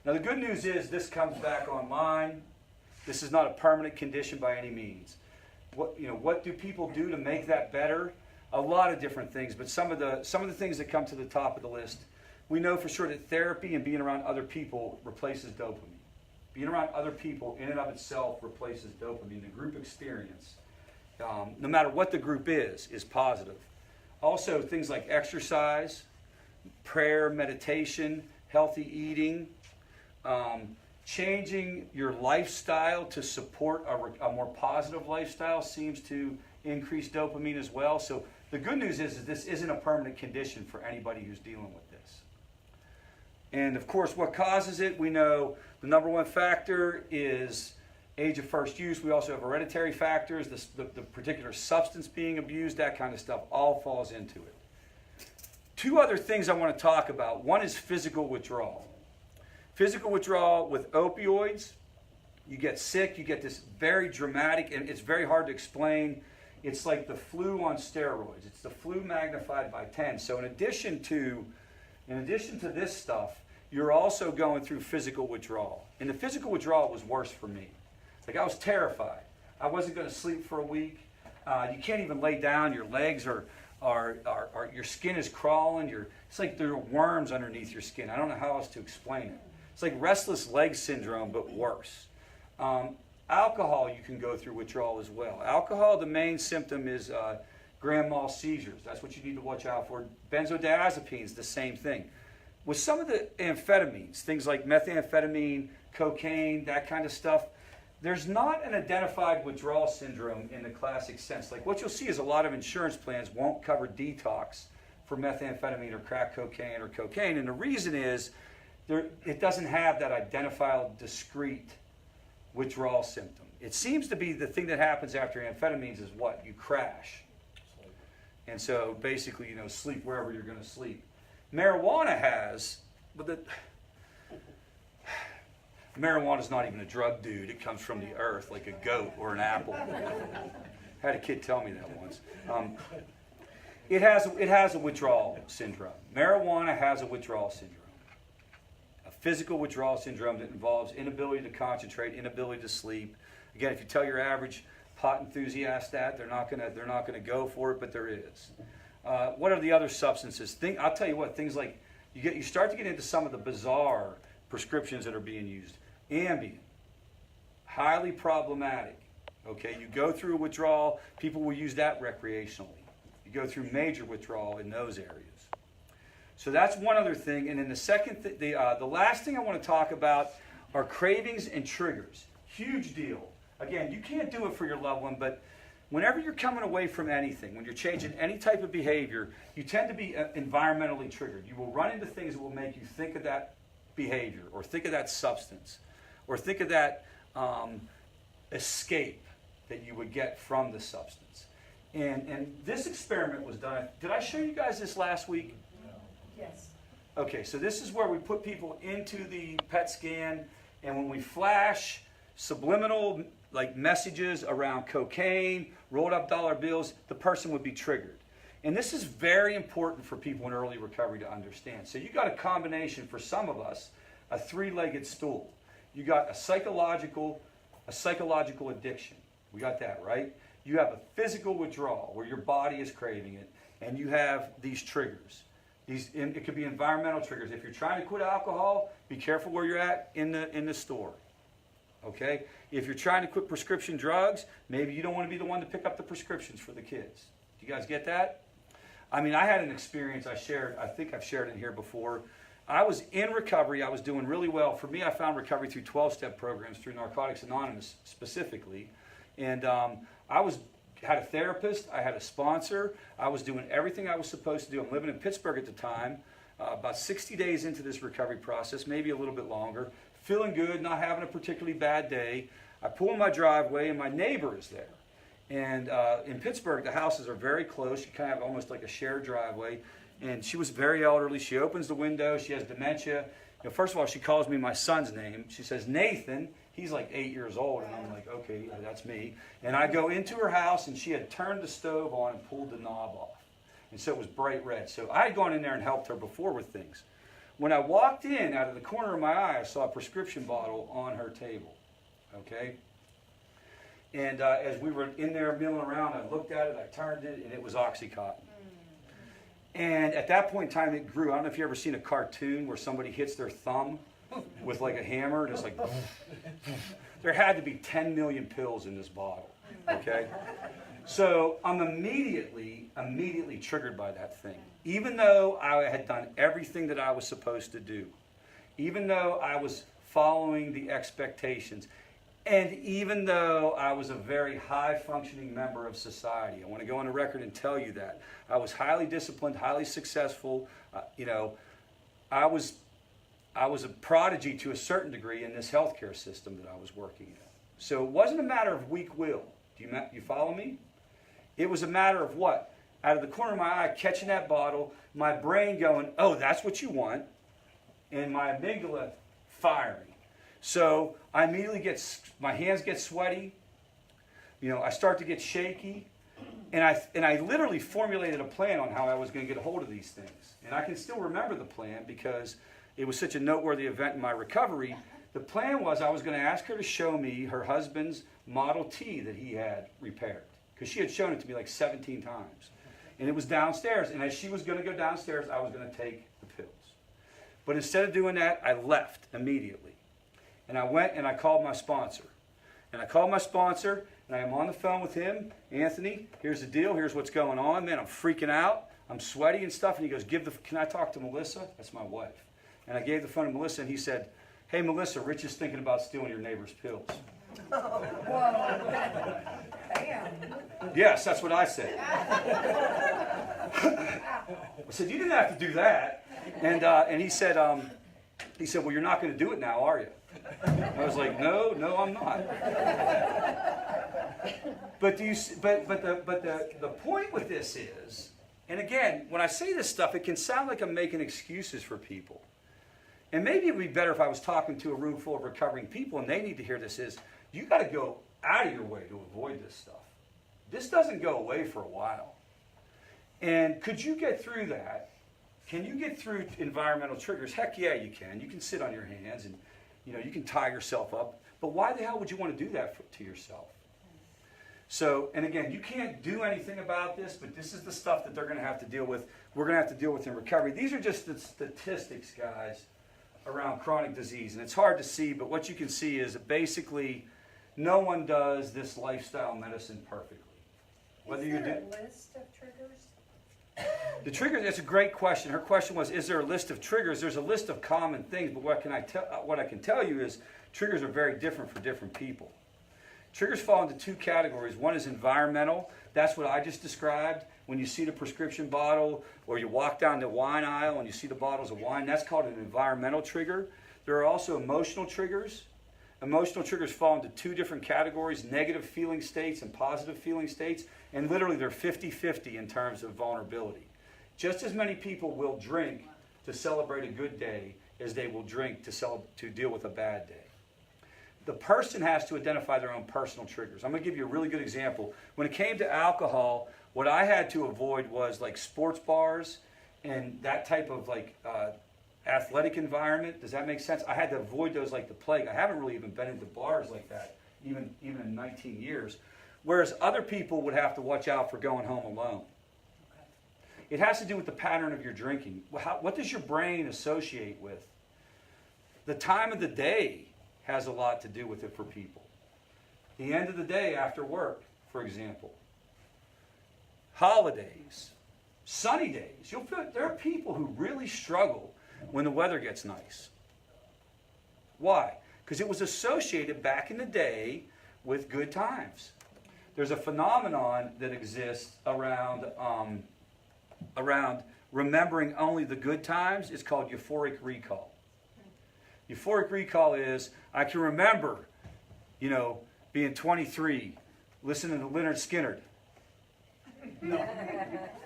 [SPEAKER 1] Now the good news is this comes back online. This is not a permanent condition by any means. What do people do to make that better? A lot of different things, but some of the things that come to the top of the list, we know for sure that therapy and being around other people replaces dopamine. Being around other people in and of itself replaces dopamine. The group experience, no matter what the group is positive. Also, things like exercise, prayer, meditation, healthy eating, changing your lifestyle to support a more positive lifestyle seems to increase dopamine as well. So the good news is this isn't a permanent condition for anybody who's dealing with this. And of course, what causes it? We know the number one factor is age of first use. We also have hereditary factors, the particular substance being abused, that kind of stuff all falls into it. Two other things I want to talk about. One is physical withdrawal. Physical withdrawal with opioids, you get sick, you get this very dramatic, and it's very hard to explain. It's like the flu on steroids. It's the flu magnified by 10. So in addition to this stuff, you're also going through physical withdrawal. And the physical withdrawal was worse for me. Like, I was terrified. I wasn't going to sleep for a week. You can't even lay down. Your legs are your skin is crawling. It's like there are worms underneath your skin. I don't know how else to explain it. It's like restless leg syndrome, but worse. Alcohol, you can go through withdrawal as well. Alcohol, the main symptom is grand mal seizures. That's what you need to watch out for. Benzodiazepines, the same thing. With some of the amphetamines, things like methamphetamine, cocaine, that kind of stuff, there's not an identified withdrawal syndrome in the classic sense. Like, what you'll see is a lot of insurance plans won't cover detox for methamphetamine or crack cocaine or cocaine, and the reason is it doesn't have that identifiable discrete withdrawal symptom. It seems to be the thing that happens after amphetamines is what? You crash. And so basically, sleep wherever you're going to sleep. Marijuana has, but marijuana's not even a drug, dude. It comes from the earth like a goat or an apple. Had a kid tell me that once. It has a withdrawal syndrome. Marijuana has a withdrawal syndrome. A physical withdrawal syndrome that involves inability to concentrate, inability to sleep. Again, if you tell your average pot enthusiast that, they're not gonna go for it, but there is. What are the other substances? I'll tell you what. Things like you start to get into some of the bizarre prescriptions that are being used. Ambien, highly problematic. Okay, you go through a withdrawal. People will use that recreationally. You go through major withdrawal in those areas. So that's one other thing. And then the last thing I want to talk about are cravings and triggers. Huge deal. Again, you can't do it for your loved one, but whenever you're coming away from anything, when you're changing any type of behavior, you tend to be environmentally triggered. You will run into things that will make you think of that behavior, or think of that substance, or think of that escape that you would get from the substance. And this experiment was done. Did I show you guys this last week?
[SPEAKER 3] Yes.
[SPEAKER 1] Okay, so this is where we put people into the PET scan, and when we flash subliminal messages around cocaine, rolled up dollar bills, the person would be triggered. And this is very important for people in early recovery to understand. So you got a combination, for some of us, a three-legged stool. You got a psychological addiction. We got that, right? You have a physical withdrawal where your body is craving it, and you have these triggers. It could be environmental triggers. If you're trying to quit alcohol, be careful where you're at in the store. Okay? If you're trying to quit prescription drugs, maybe you don't want to be the one to pick up the prescriptions for the kids. Do you guys get that? I mean, I had an experience I think I've shared it here before. I was in recovery. I was doing really well. For me, I found recovery through 12-step programs, through Narcotics Anonymous specifically. And had a therapist. I had a sponsor. I was doing everything I was supposed to do. I'm living in Pittsburgh at the time, about 60 days into this recovery process, maybe a little bit longer. Feeling good, not having a particularly bad day. I pull in my driveway, and my neighbor is there. And in Pittsburgh, the houses are very close. You kind of have almost like a shared driveway. And she was very elderly. She opens the window. She has dementia. First of all, she calls me my son's name. She says, Nathan. He's like 8 years old. And I'm like, okay, that's me. And I go into her house, and she had turned the stove on and pulled the knob off. And so it was bright red. So I had gone in there and helped her before with things. When I walked in, out of the corner of my eye, I saw a prescription bottle on her table. Okay? And as we were in there milling around, I looked at it, I turned it, and it was Oxycontin. And at that point in time, it grew. I don't know if you've ever seen a cartoon where somebody hits their thumb with like a hammer, and it's like, there had to be 10 million pills in this bottle, okay? So I'm immediately triggered by that thing. Even though I had done everything that I was supposed to do, even though I was following the expectations, and even though I was a very high-functioning member of society, I want to go on the record and tell you that. I was highly disciplined, highly successful. I was a prodigy to a certain degree in this healthcare system that I was working in. So it wasn't a matter of weak will. Do you follow me? It was a matter of what? Out of the corner of my eye, catching that bottle, my brain going, oh, that's what you want, and my amygdala firing. So I immediately my hands get sweaty, I start to get shaky, and I literally formulated a plan on how I was going to get a hold of these things. And I can still remember the plan because it was such a noteworthy event in my recovery. The plan was I was going to ask her to show me her husband's Model T that he had repaired, because she had shown it to me like 17 times. And it was downstairs, and as she was going to go downstairs, I was going to take the pills. But instead of doing that, I left immediately. And I went and I called my sponsor. And I called my sponsor, and I am on the phone with him. Anthony, here's the deal. Here's what's going on. Man, I'm freaking out. I'm sweaty and stuff. And he goes, can I talk to Melissa? That's my wife. And I gave the phone to Melissa, and he said, hey, Melissa, Rich is thinking about stealing your neighbor's pills.
[SPEAKER 2] Damn.
[SPEAKER 1] Yes, that's what I said. I said, you didn't have to do that. And he said, well, you're not going to do it now, are you? I was like, no, I'm not. But the point with this is, and again, when I say this stuff, it can sound like I'm making excuses for people. And maybe it would be better if I was talking to a room full of recovering people and they need to hear this is, you got to go out of your way to avoid this stuff. This doesn't go away for a while. And could you get through that? Can you get through environmental triggers? Heck yeah, you can. You can sit on your hands and you can tie yourself up. But why the hell would you want to do that to yourself? So, and again, you can't do anything about this, but this is the stuff that they're going to have to deal with. We're going to have to deal with in recovery. These are just the statistics, guys, around chronic disease. And it's hard to see, but what you can see is that basically no one does this lifestyle medicine perfectly. Whether
[SPEAKER 3] Is there a list of triggers?
[SPEAKER 1] The triggers, that's a great question. Her question was, is there a list of triggers? There's a list of common things, but what I can tell you is triggers are very different for different people. Triggers fall into two categories. One is environmental. That's what I just described. When you see the prescription bottle or you walk down the wine aisle and you see the bottles of wine, that's called an environmental trigger. There are also emotional triggers. Emotional triggers fall into two different categories, negative feeling states and positive feeling states, and literally they're 50-50 in terms of vulnerability. Just as many people will drink to celebrate a good day as they will drink to deal with a bad day. The person has to identify their own personal triggers. I'm going to give you a really good example. When it came to alcohol, what I had to avoid was like sports bars and that type of like athletic environment. Does that make sense? I had to avoid those like the plague. I haven't really even been into bars like that, even in 19 years. Whereas other people would have to watch out for going home alone. It has to do with the pattern of your drinking. What does your brain associate with? The time of the day has a lot to do with it for people. The end of the day after work, for example. Holidays, sunny days. There are people who really struggle when the weather gets nice. Why? Because it was associated back in the day with good times. There's a phenomenon that exists around remembering only the good times. It's called euphoric recall. Euphoric recall is, I can remember, being 23, listening to Leonard Skinner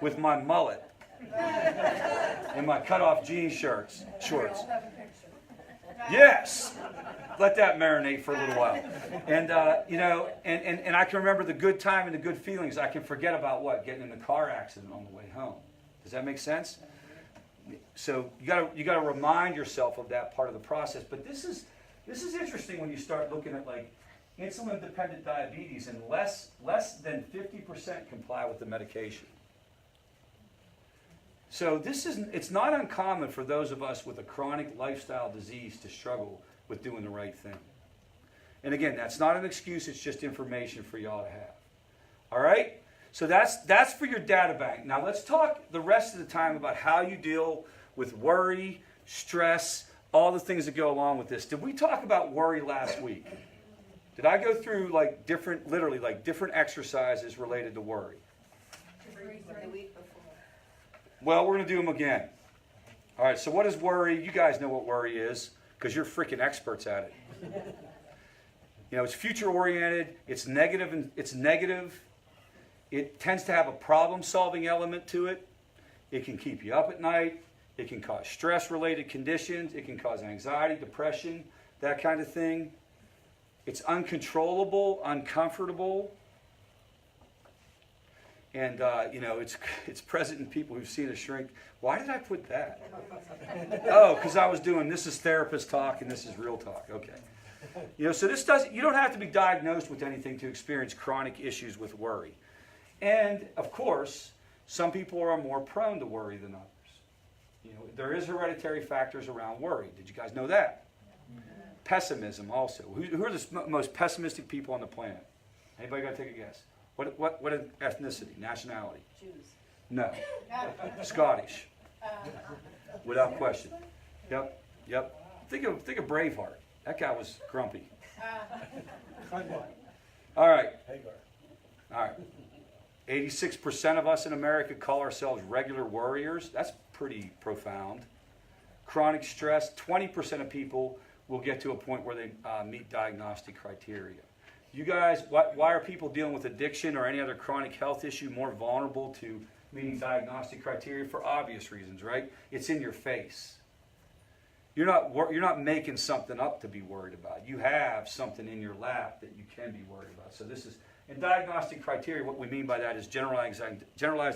[SPEAKER 1] with my mullet and my cut-off jean shorts. Yes, let that marinate for a little while. And and I can remember the good time and the good feelings. I can forget about getting in the car accident on the way home. Does that make sense? So you gotta remind yourself of that part of the process. But this is interesting when you start looking at like insulin-dependent diabetes, and less than 50% comply with the medication. So it's not uncommon for those of us with a chronic lifestyle disease to struggle with doing the right thing. And again, that's not an excuse, it's just information for y'all to have. All right? So that's for your data bank. Now let's talk the rest of the time about how you deal with worry, stress, all the things that go along with this. Did we talk about worry last week? Did I go through like different exercises related to worry?
[SPEAKER 6] The week before.
[SPEAKER 1] Well, we're going to do them again. All right, so what is worry? You guys know what worry is because you're freaking experts at it. You know, it's future-oriented, it's negative. It tends to have a problem-solving element to it. It can keep you up at night. It can cause stress-related conditions. It can cause anxiety, depression, that kind of thing. It's uncontrollable, uncomfortable. And, you know, it's present in people who've seen a shrink. Why did I put that? Oh, because I was doing, this is therapist talk and this is real talk. Okay. You know, so you don't have to be diagnosed with anything to experience chronic issues with worry. And, of course, some people are more prone to worry than others. You know, there is hereditary factors around worry. Did you guys know that? Pessimism also. Who are the most pessimistic people on the planet? Anybody got to take a guess? What ethnicity, nationality?
[SPEAKER 6] Jews.
[SPEAKER 1] No. Scottish. Without question. Yep. Think of Braveheart. That guy was grumpy. All right. All right. 86% of us in America call ourselves regular worriers. That's pretty profound. Chronic stress, 20% of people will get to a point where they meet diagnostic criteria. You guys, why are people dealing with addiction or any other chronic health issue more vulnerable to meeting diagnostic criteria? For obvious reasons, right? It's in your face. You're not making something up to be worried about. You have something in your lap that you can be worried about. So this is, in diagnostic criteria, what we mean by that is generalized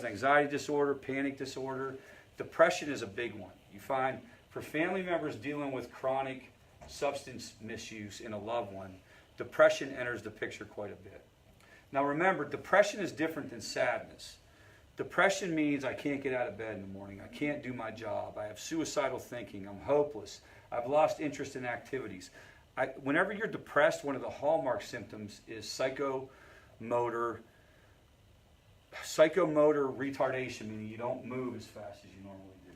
[SPEAKER 1] anxiety disorder, panic disorder. Depression is a big one. You find for family members dealing with chronic substance misuse in a loved one, depression enters the picture quite a bit. Now remember, depression is different than sadness. Depression means I can't get out of bed in the morning, I can't do my job, I have suicidal thinking, I'm hopeless, I've lost interest in activities. Whenever you're depressed, one of the hallmark symptoms is psychomotor retardation, meaning you don't move as fast as you normally do.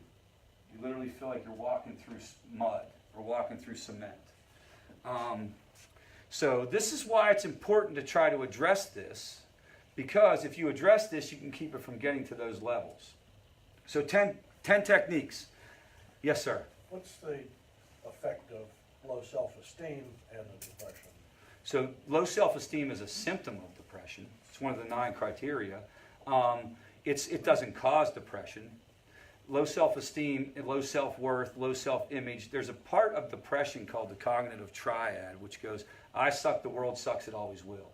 [SPEAKER 1] You literally feel like you're walking through mud or walking through cement. So this is why it's important to try to address this, because if you address this, you can keep it from getting to those levels. So 10 techniques. Yes, sir?
[SPEAKER 8] What's the effect of low self-esteem and the depression?
[SPEAKER 1] So low self-esteem is a symptom of depression. It's one of the 9 criteria. It doesn't cause depression. Low self-esteem, low self-worth, low self-image. There's a part of depression called the cognitive triad, which goes, I suck, the world sucks, it always will.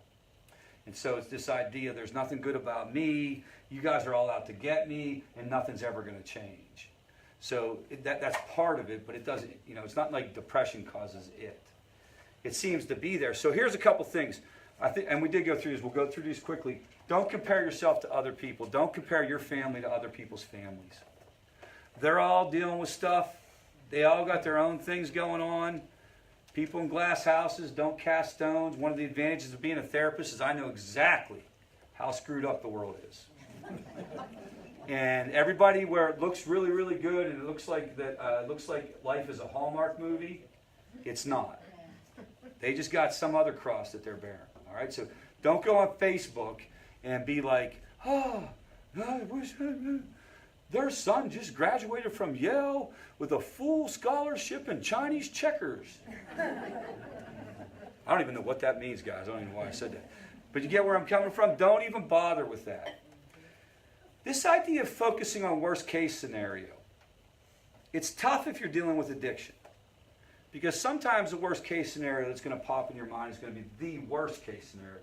[SPEAKER 1] And so it's this idea, there's nothing good about me, you guys are all out to get me, and nothing's ever going to change. So that's part of it, but it doesn't, you know, it's not like depression causes it. It seems to be there. So here's a couple things. And we did go through this, we'll go through these quickly. Don't compare yourself to other people. Don't compare your family to other people's families. They're all dealing with stuff. They all got their own things going on. People in glass houses don't cast stones. One of the advantages of being a therapist is I know exactly how screwed up the world is. And everybody where it looks really, really good and it looks like life is a Hallmark movie, it's not. They just got some other cross that they're bearing. All right, so don't go on Facebook and be like, oh, their son just graduated from Yale with a full scholarship in Chinese checkers. I don't even know what that means, guys. I don't even know why I said that. But you get where I'm coming from? Don't even bother with that. This idea of focusing on worst case scenario, it's tough if you're dealing with addiction. Because sometimes the worst case scenario that's going to pop in your mind is going to be the worst case scenario.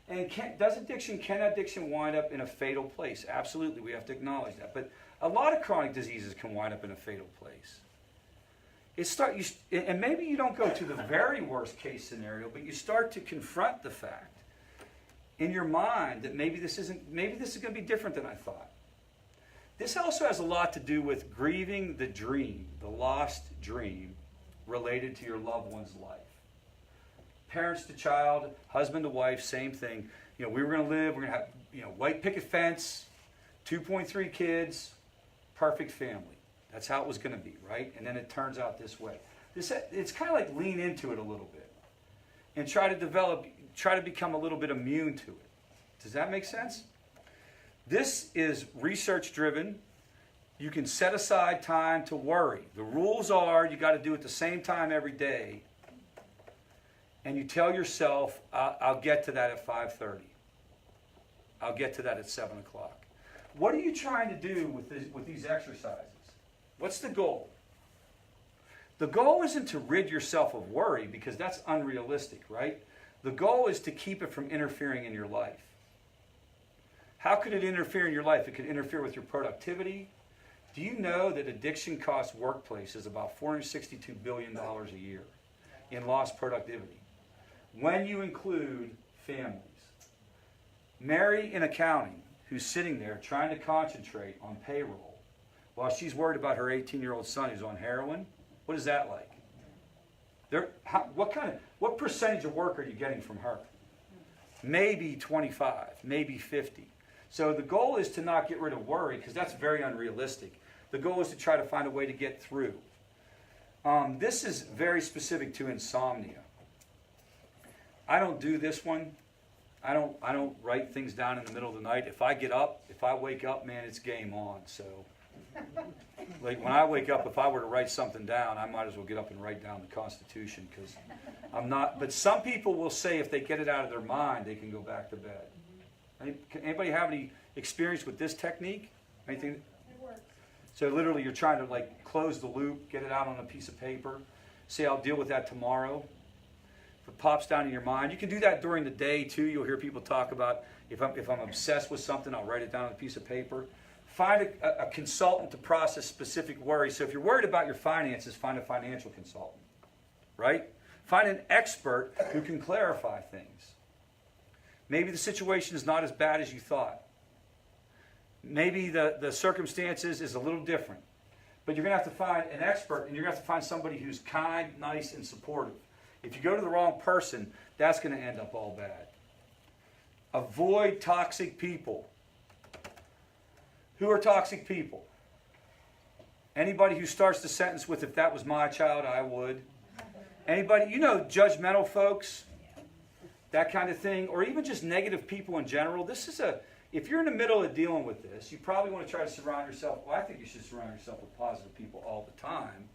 [SPEAKER 1] And can addiction wind up in a fatal place? Absolutely, we have to acknowledge that. But A lot of chronic diseases can wind up in a fatal place. And maybe you don't go to the very worst case scenario, but you start to confront the fact in your mind that maybe this is going to be different than I thought. This also has a lot to do with grieving the dream, the lost dream related to your loved one's life. Parents to child, husband to wife, same thing. We were going to live, we're going to have, white picket fence, 2.3 kids, perfect family. That's how it was going to be, right? And then it turns out this way. It's kind of like lean into it a little bit and try to become a little bit immune to it. Does that make sense? This is research driven. You can set aside time to worry. The rules are you got to do it the same time every day. And you tell yourself, I'll get to that at 5:30. I'll get to that at 7 o'clock. What are you trying to do with these exercises? What's the goal? The goal isn't to rid yourself of worry because that's unrealistic, right? The goal is to keep it from interfering in your life. How could it interfere in your life? It could interfere with your productivity. Do you know that addiction costs workplaces about $462 billion a year in lost productivity? When you include families. Mary in accounting, who's sitting there trying to concentrate on payroll while she's worried about her 18-year-old son who's on heroin, what is that like? What percentage of work are you getting from her? Maybe 25, maybe 50. So the goal is to not get rid of worry because that's very unrealistic. The goal is to try to find a way to get through. This is very specific to insomnia. I don't do this one. I don't write things down in the middle of the night. If I wake up, man, it's game on. So, like when I wake up, if I were to write something down, I might as well get up and write down the Constitution because I'm not. But some people will say if they get it out of their mind, they can go back to bed. Anybody have any experience with this technique? Anything?
[SPEAKER 2] It works.
[SPEAKER 1] So literally, you're trying to close the loop, get it out on a piece of paper. Say, I'll deal with that tomorrow. If it pops down in your mind, you can do that during the day too. You'll hear people talk about if I'm obsessed with something, I'll write it down on a piece of paper. Find a consultant to process specific worries. So if you're worried about your finances, find a financial consultant, right? Find an expert who can clarify things. Maybe the situation is not as bad as you thought. Maybe the circumstances is a little different. But you're going to have to find an expert, and you're going to have to find somebody who's kind, nice, and supportive. If you go to the wrong person, that's going to end up all bad. Avoid toxic people. Who are toxic people? Anybody who starts the sentence with, if that was my child, I would. Anybody, judgmental folks, that kind of thing, or even just negative people in general. If you're in the middle of dealing with this, you probably want to try to surround yourself, I think you should surround yourself with positive people all the time.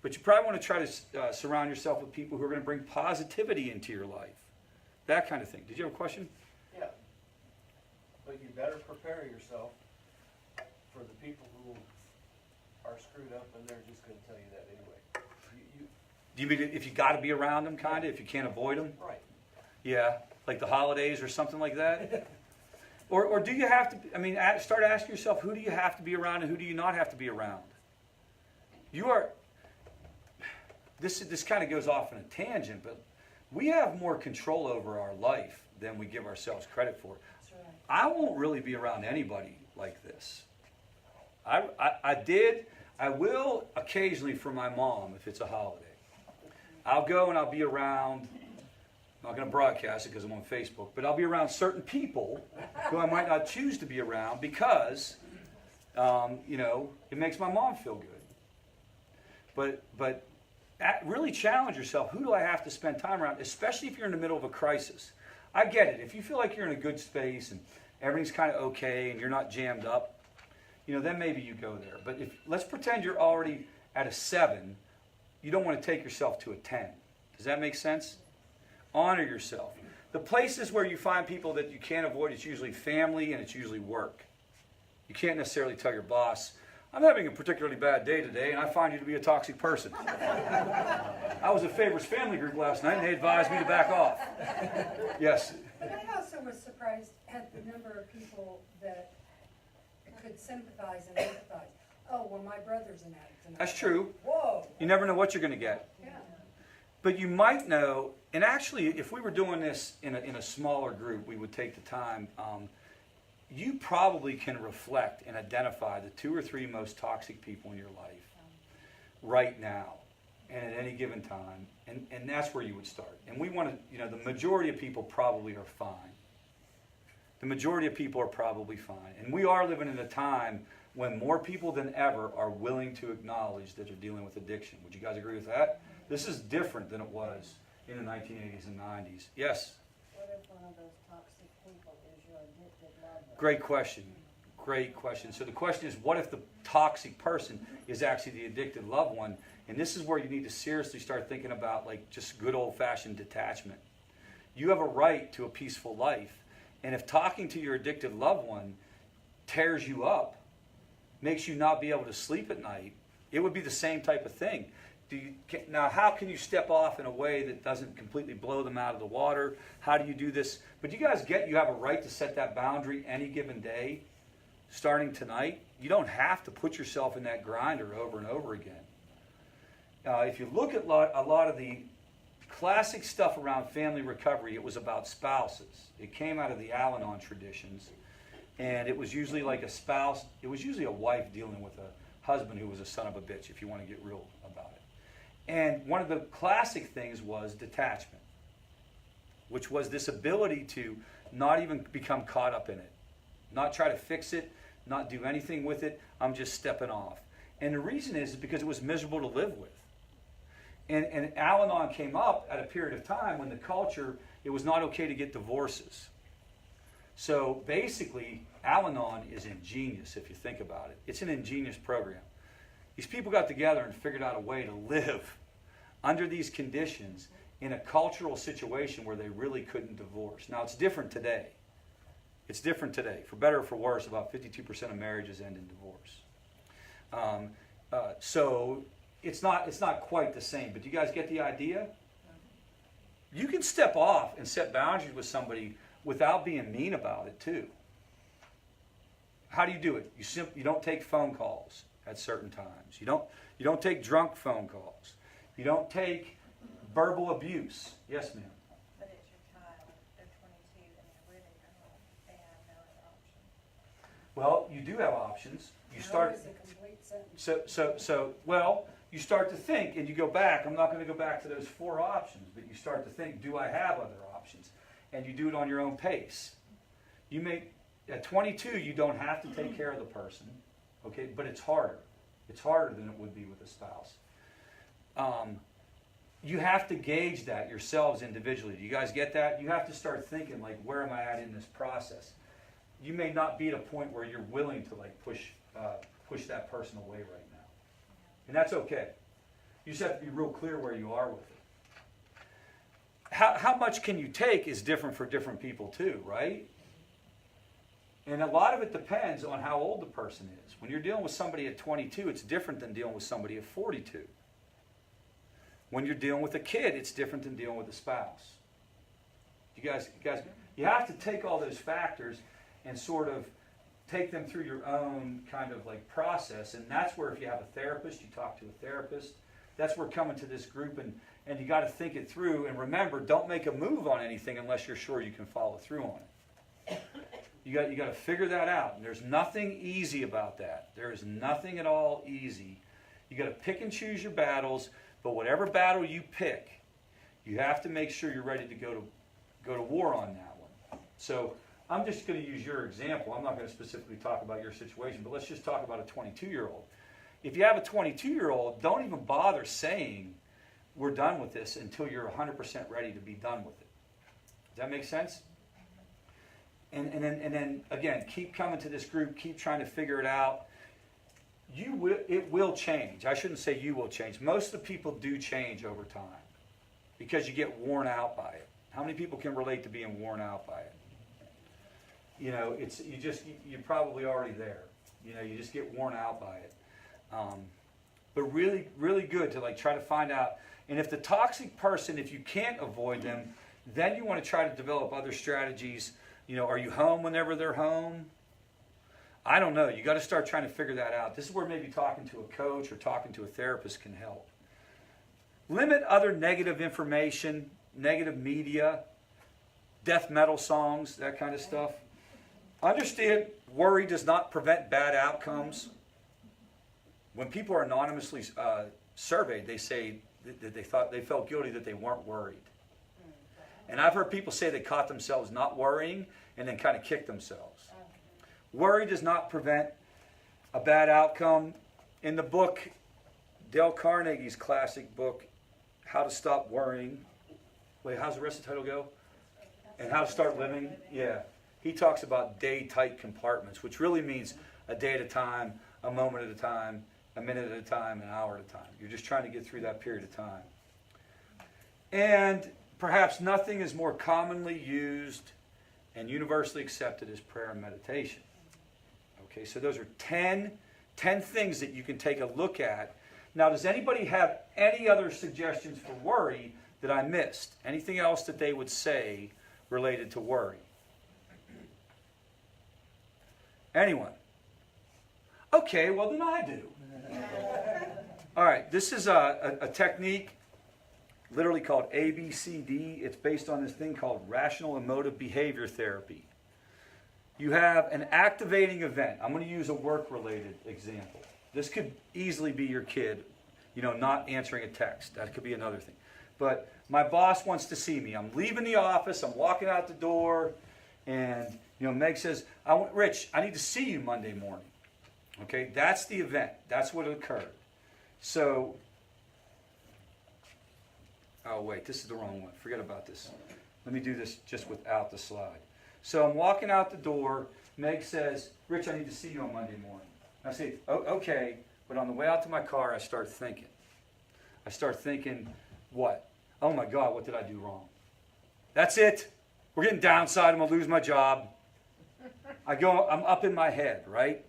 [SPEAKER 1] But you probably want to try to surround yourself with people who are going to bring positivity into your life. That kind of thing. Did you have a question?
[SPEAKER 8] Yeah. But you better prepare yourself for the people who are screwed up and they're just going to tell you that anyway.
[SPEAKER 1] Do you mean if you got to be around them, kind of, if you can't avoid them?
[SPEAKER 8] Right.
[SPEAKER 1] Yeah, like the holidays or something like that? Or do you have to, start asking yourself, who do you have to be around and who do you not have to be around? This kind of goes off in a tangent, but we have more control over our life than we give ourselves credit for.
[SPEAKER 4] That's right.
[SPEAKER 1] I won't really be around anybody like this. I will occasionally for my mom if it's a holiday. I'll go and I'll be around, I'm not going to broadcast it because I'm on Facebook, but I'll be around certain people who I might not choose to be around because, it makes my mom feel good. But really challenge yourself. Who do I have to spend time around, especially if you're in the middle of a crisis? I get it. If you feel like you're in a good space and everything's kind of okay and you're not jammed up, then maybe you go there. But let's pretend you're already at a 7. You don't want to take yourself to a 10. Does that make sense? Honor yourself. The places where you find people that you can't avoid, it's usually family and it's usually work. You can't necessarily tell your boss, I'm having a particularly bad day today, and I find you to be a toxic person. I was at Favor's family group last night, and they advised me to back off. Yes?
[SPEAKER 9] But I also was surprised at the number of people that could sympathize and empathize. Oh, well, my brother's an addict. And
[SPEAKER 1] That's true.
[SPEAKER 9] Whoa.
[SPEAKER 1] You never know what you're going to get.
[SPEAKER 9] Yeah.
[SPEAKER 1] But you might know, and actually, if we were doing this in a smaller group, we would take the time. You probably can reflect and identify the 2 or 3 most toxic people in your life right now and at any given time. And that's where you would start. And we want to, the majority of people probably are fine. The majority of people are probably fine. And we are living in a time when more people than ever are willing to acknowledge that they're dealing with addiction. Would you guys agree with that? This is different than it was in the 1980s and 90s. Yes?
[SPEAKER 6] What if one of those toxic people is your addicted loved one?
[SPEAKER 1] Great question. Great question. So the question is, what if the toxic person is actually the addicted loved one? And this is where you need to seriously start thinking about like just good old-fashioned detachment. You have a right to a peaceful life. And if talking to your addicted loved one tears you up, makes you not be able to sleep at night, it would be the same type of thing. Now, how can you step off in a way that doesn't completely blow them out of the water? How do you do this? But you guys get you have a right to set that boundary any given day, starting tonight. You don't have to put yourself in that grinder over and over again. If you look at a lot of the classic stuff around family recovery, it was about spouses. It came out of the Al-Anon traditions. And it was usually like a spouse, it was usually a wife dealing with a husband who was a son of a bitch, if you want to get real about it. And one of the classic things was detachment, which was this ability to not even become caught up in it, not try to fix it, not do anything with it. I'm just stepping off. And the reason is because it was miserable to live with. And Al-Anon came up at a period of time when the culture, it was not okay to get divorces. So basically, Al-Anon is ingenious if you think about it. It's an ingenious program. These people got together and figured out a way to live under these conditions in a cultural situation where they really couldn't divorce. Now, it's different today. It's different today. For better or for worse, about 52% of marriages end in divorce. So it's not quite the same. But you guys get the idea? You can step off and set boundaries with somebody without being mean about it too. How do you do it? You don't take phone calls at certain times. You don't take drunk phone calls. You don't take verbal abuse. Yes, ma'am.
[SPEAKER 6] But it's your child, they're 22 and they're living at home, they have no other option.
[SPEAKER 1] Well, you do have options. You start.
[SPEAKER 9] That was a complete sentence.
[SPEAKER 1] Well, you start to think, and you go back. I'm not going to go back to those 4 options, but you start to think, do I have other options? And you do it on your own pace. At 22, you don't have to take care of the person, okay? But it's harder. It's harder than it would be with a spouse. You have to gauge that yourselves individually. Do you guys get that? You have to start thinking, like, where am I at in this process? You may not be at a point where you're willing to, like, push that person away right now. And that's okay. You just have to be real clear where you are with it. How much can you take is different for different people too, right? And a lot of it depends on how old the person is. When you're dealing with somebody at 22, it's different than dealing with somebody at 42. When you're dealing with a kid, it's different than dealing with a spouse. You guys, you have to take all those factors and sort of take them through your own kind of like process. And that's where if you have a therapist, you talk to a therapist. That's where coming to this group and you got to think it through. And remember, don't make a move on anything unless you're sure you can follow through on it. You got to figure that out. And there's nothing easy about that. There is nothing at all easy. You got to pick and choose your battles, but whatever battle you pick, you have to make sure you're ready to go to war on that one. So I'm just going to use your example. I'm not going to specifically talk about your situation, but let's just talk about a 22-year-old. If you have a 22-year-old, don't even bother saying we're done with this until you're 100% ready to be done with it. Does that make sense? And then again, keep coming to this group, keep trying to figure it out. It will change. I shouldn't say you will change. Most of the people do change over time because you get worn out by it. How many people can relate to being worn out by it? You know, you're probably already there. You know, you just get worn out by it. But really, really good to like try to find out. And if the toxic person, if you can't avoid them, then you want to try to develop other strategies. You know, are you home whenever they're home? I don't know. You got to start trying to figure that out. This is where maybe talking to a coach or talking to a therapist can help. Limit other negative information, negative media, death metal songs, that kind of stuff. Understand, worry does not prevent bad outcomes. When people are anonymously surveyed, they say that they felt guilty that they weren't worried. And I've heard people say they caught themselves not worrying and then kind of kicked themselves. Worry does not prevent a bad outcome. In the book, Dale Carnegie's classic book, How to Stop Worrying. Wait, how's the rest of the title go? And How to Start Living? Yeah. He talks about day-tight compartments, which really means a day at a time, a moment at a time, a minute at a time, an hour at a time. You're just trying to get through that period of time. And perhaps nothing is more commonly used and universally accepted as prayer and meditation. Okay, so those are 10 things that you can take a look at. Now, does anybody have any other suggestions for worry that I missed? Anything else that they would say related to worry? Anyone? Okay, well then I do. All right, this is a technique literally called ABCD. It's based on this thing called rational emotive behavior therapy. You have an activating event. I'm going to use a work-related example. This could easily be your kid, not answering a text. That could be another thing. But my boss wants to see me. I'm leaving the office. I'm walking out the door. And, Meg says, Rich, I need to see you Monday morning. Okay, that's the event. That's what occurred. So, oh wait, this is the wrong one. Forget about this. Let me do this just without the slide. So I'm walking out the door. Meg says, Rich, I need to see you on Monday morning. I say, oh, okay. But on the way out to my car, I start thinking. What? Oh my God, what did I do wrong? That's it. We're getting downside. I'm going to lose my job. I'm up in my head, right?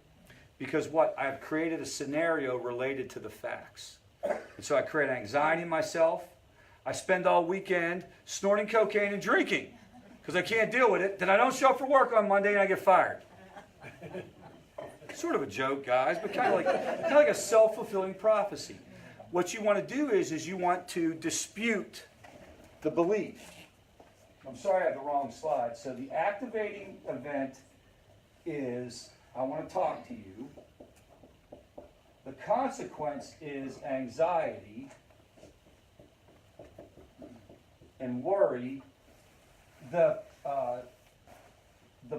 [SPEAKER 1] Because what? I've created a scenario related to the facts. And so I create anxiety in myself. I spend all weekend snorting cocaine and drinking because I can't deal with it. Then I don't show up for work on Monday and I get fired. Sort of a joke, guys, but kind of like a self-fulfilling prophecy. What you want to do is you want to dispute the belief. I'm sorry I have the wrong slide. So the activating event is, I want to talk to you. The consequence is anxiety and worry. The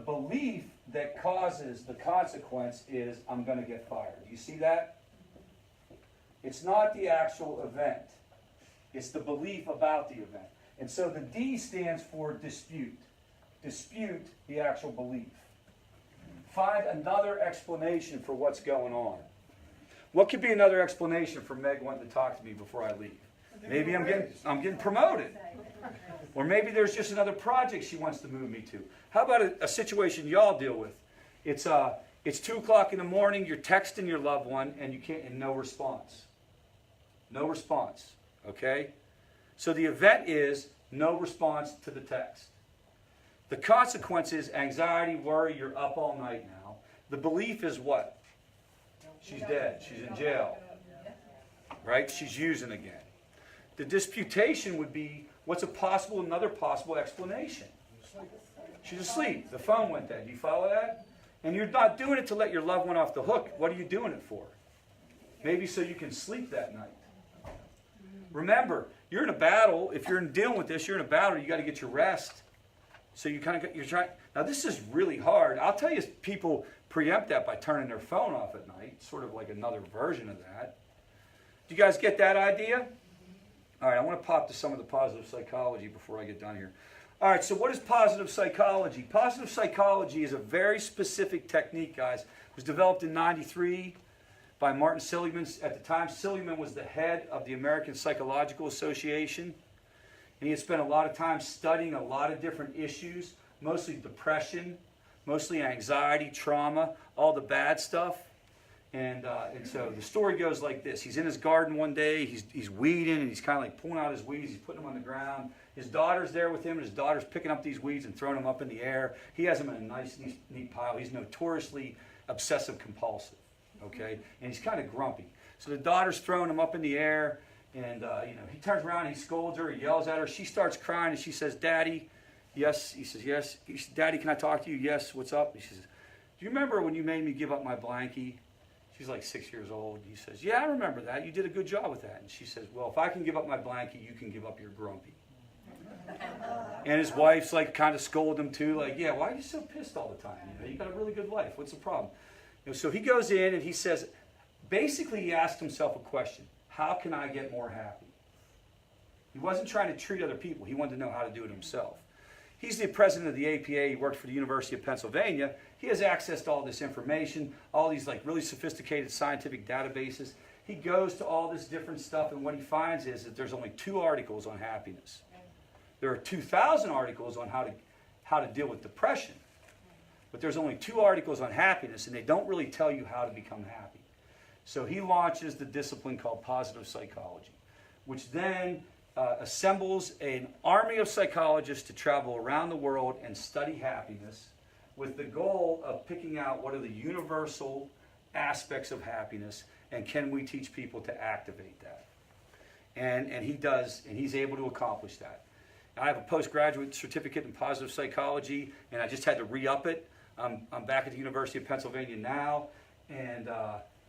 [SPEAKER 1] belief that causes the consequence is I'm going to get fired. Do you see that? It's not the actual event. It's the belief about the event. And so the D stands for dispute. Dispute the actual belief. Find another explanation for what's going on. What could be another explanation for Meg wanting to talk to me before I leave? Maybe I'm getting promoted. Or maybe there's just another project she wants to move me to. How about a situation y'all deal with? It's 2 o'clock in the morning, you're texting your loved one and no response. No response. Okay? So the event is no response to the text. The consequence is anxiety, worry, you're up all night now. The belief is what? She's dead. She's in jail. Right? She's using again. The disputation would be, what's another possible explanation? She's asleep. The phone went dead. Do you follow that? And you're not doing it to let your loved one off the hook. What are you doing it for? Maybe so you can sleep that night. Remember, you're in a battle. If you're dealing with this, you're in a battle. You got to get your rest. So you're trying. Now this is really hard. I'll tell you, people preempt that by turning their phone off at night. Sort of like another version of that. Do you guys get that idea? All right, I want to pop to some of the positive psychology before I get done here. All right, so what is positive psychology? Positive psychology is a very specific technique, guys. It was developed in '93 by Martin Seligman. At the time, Seligman was the head of the American Psychological Association. And he had spent a lot of time studying a lot of different issues, mostly depression, mostly anxiety, trauma, all the bad stuff. And so the story goes like this. He's in his garden one day. He's weeding, and he's kind of like pulling out his weeds. He's putting them on the ground. His daughter's there with him, and his daughter's picking up these weeds and throwing them up in the air. He has them in a nice, neat pile. He's notoriously obsessive compulsive, okay? And he's kind of grumpy. So the daughter's throwing him up in the air, and he turns around, he scolds her, he yells at her. She starts crying, and she says, "Daddy," yes. He says, "Yes." He says, "Daddy, can I talk to you?" "Yes." "What's up?" He says, "Do you remember when you made me give up my blankie?" She's like 6 years old. He says, "Yeah, I remember that. You did a good job with that." And she says, "Well, if I can give up my blankie, you can give up your grumpy." And his wife's like kind of scolding him too, like, "Yeah, why are you so pissed all the time? You got a really good life. What's the problem?" So he goes in and he says, basically he asked himself a question: how can I get more happy? He wasn't trying to treat other people. He wanted to know how to do it himself. He's the president of the APA. He worked for the University of Pennsylvania. He has access to all this information, all these like really sophisticated scientific databases. He goes to all this different stuff, and what he finds is that there's only 2 articles on happiness. There are 2,000 articles on how to deal with depression, but there's only 2 articles on happiness, and they don't really tell you how to become happy. So he launches the discipline called positive psychology, which then assembles an army of psychologists to travel around the world and study happiness with the goal of picking out what are the universal aspects of happiness and can we teach people to activate that. And he does, and he's able to accomplish that. I have a postgraduate certificate in positive psychology, and I just had to re-up it. I'm back at the University of Pennsylvania now, and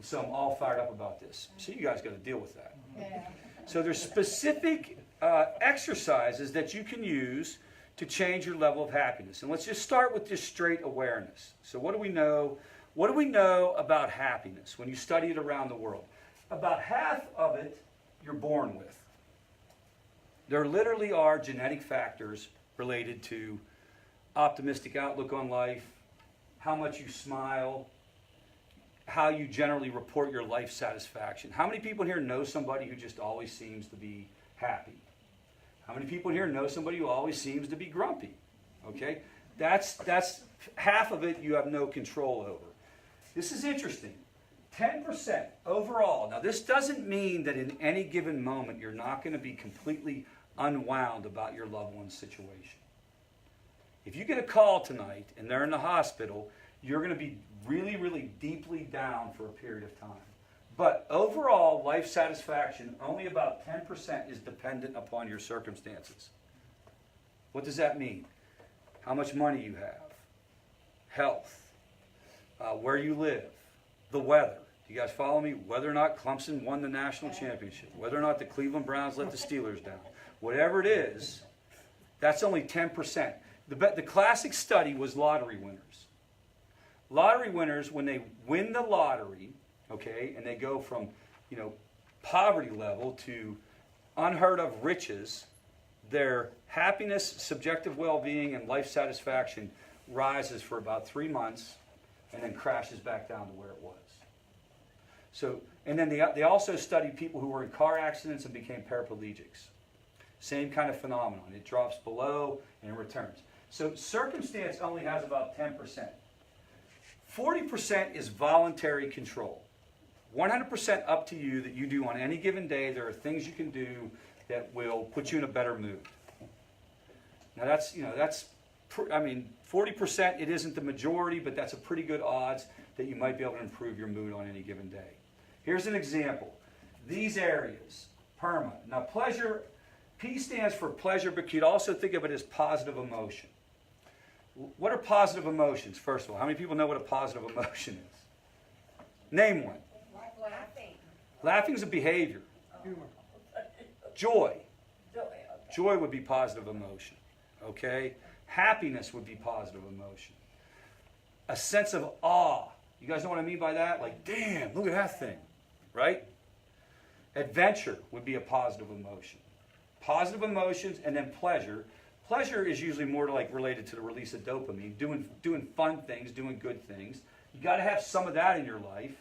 [SPEAKER 1] so I'm all fired up about this. So you guys got to deal with that.
[SPEAKER 2] Yeah.
[SPEAKER 1] So there's specific exercises that you can use to change your level of happiness. And let's just start with just straight awareness. So what do we know? What do we know about happiness when you study it around the world? About half of it you're born with. There literally are genetic factors related to optimistic outlook on life, how much you smile, how you generally report your life satisfaction. How many people here know somebody who just always seems to be happy? How many people here know somebody who always seems to be grumpy? Okay? That's half of it you have no control over. This is interesting. 10% overall. Now this doesn't mean that in any given moment you're not going to be completely unwound about your loved one's situation. If you get a call tonight and they're in the hospital, you're going to be really, really deeply down for a period of time. But overall, life satisfaction, only about 10% is dependent upon your circumstances. What does that mean? How much money you have, health, where you live, the weather. Do you guys follow me? Whether or not Clemson won the national championship, whether or not the Cleveland Browns let the Steelers down. Whatever it is, that's only 10%. The classic study was lottery winners. Lottery winners, when they win the lottery, okay, and they go from, poverty level to unheard of riches, their happiness, subjective well-being, and life satisfaction rises for about 3 months and then crashes back down to where it was. So, and then they also studied people who were in car accidents and became paraplegics. Same kind of phenomenon. It drops below and it returns. So circumstance only has about 10%. 40% is voluntary control. 100% up to you that you do on any given day. There are things you can do that will put you in a better mood. Now that's 40%, it isn't the majority, but that's a pretty good odds that you might be able to improve your mood on any given day. Here's an example. These areas, PERMA. Now pleasure, P stands for pleasure, but you'd also think of it as positive emotion. What are positive emotions, first of all? How many people know what a positive emotion is? Name one.
[SPEAKER 6] Laughing.
[SPEAKER 1] Laughing is a behavior. Joy. Joy would be positive emotion. Okay? Happiness would be positive emotion. A sense of awe. You guys know what I mean by that? Like, damn, look at that thing. Right? Adventure would be a positive emotion. Positive emotions and then pleasure. Pleasure is usually more like related to the release of dopamine, doing fun things, doing good things. You got to have some of that in your life,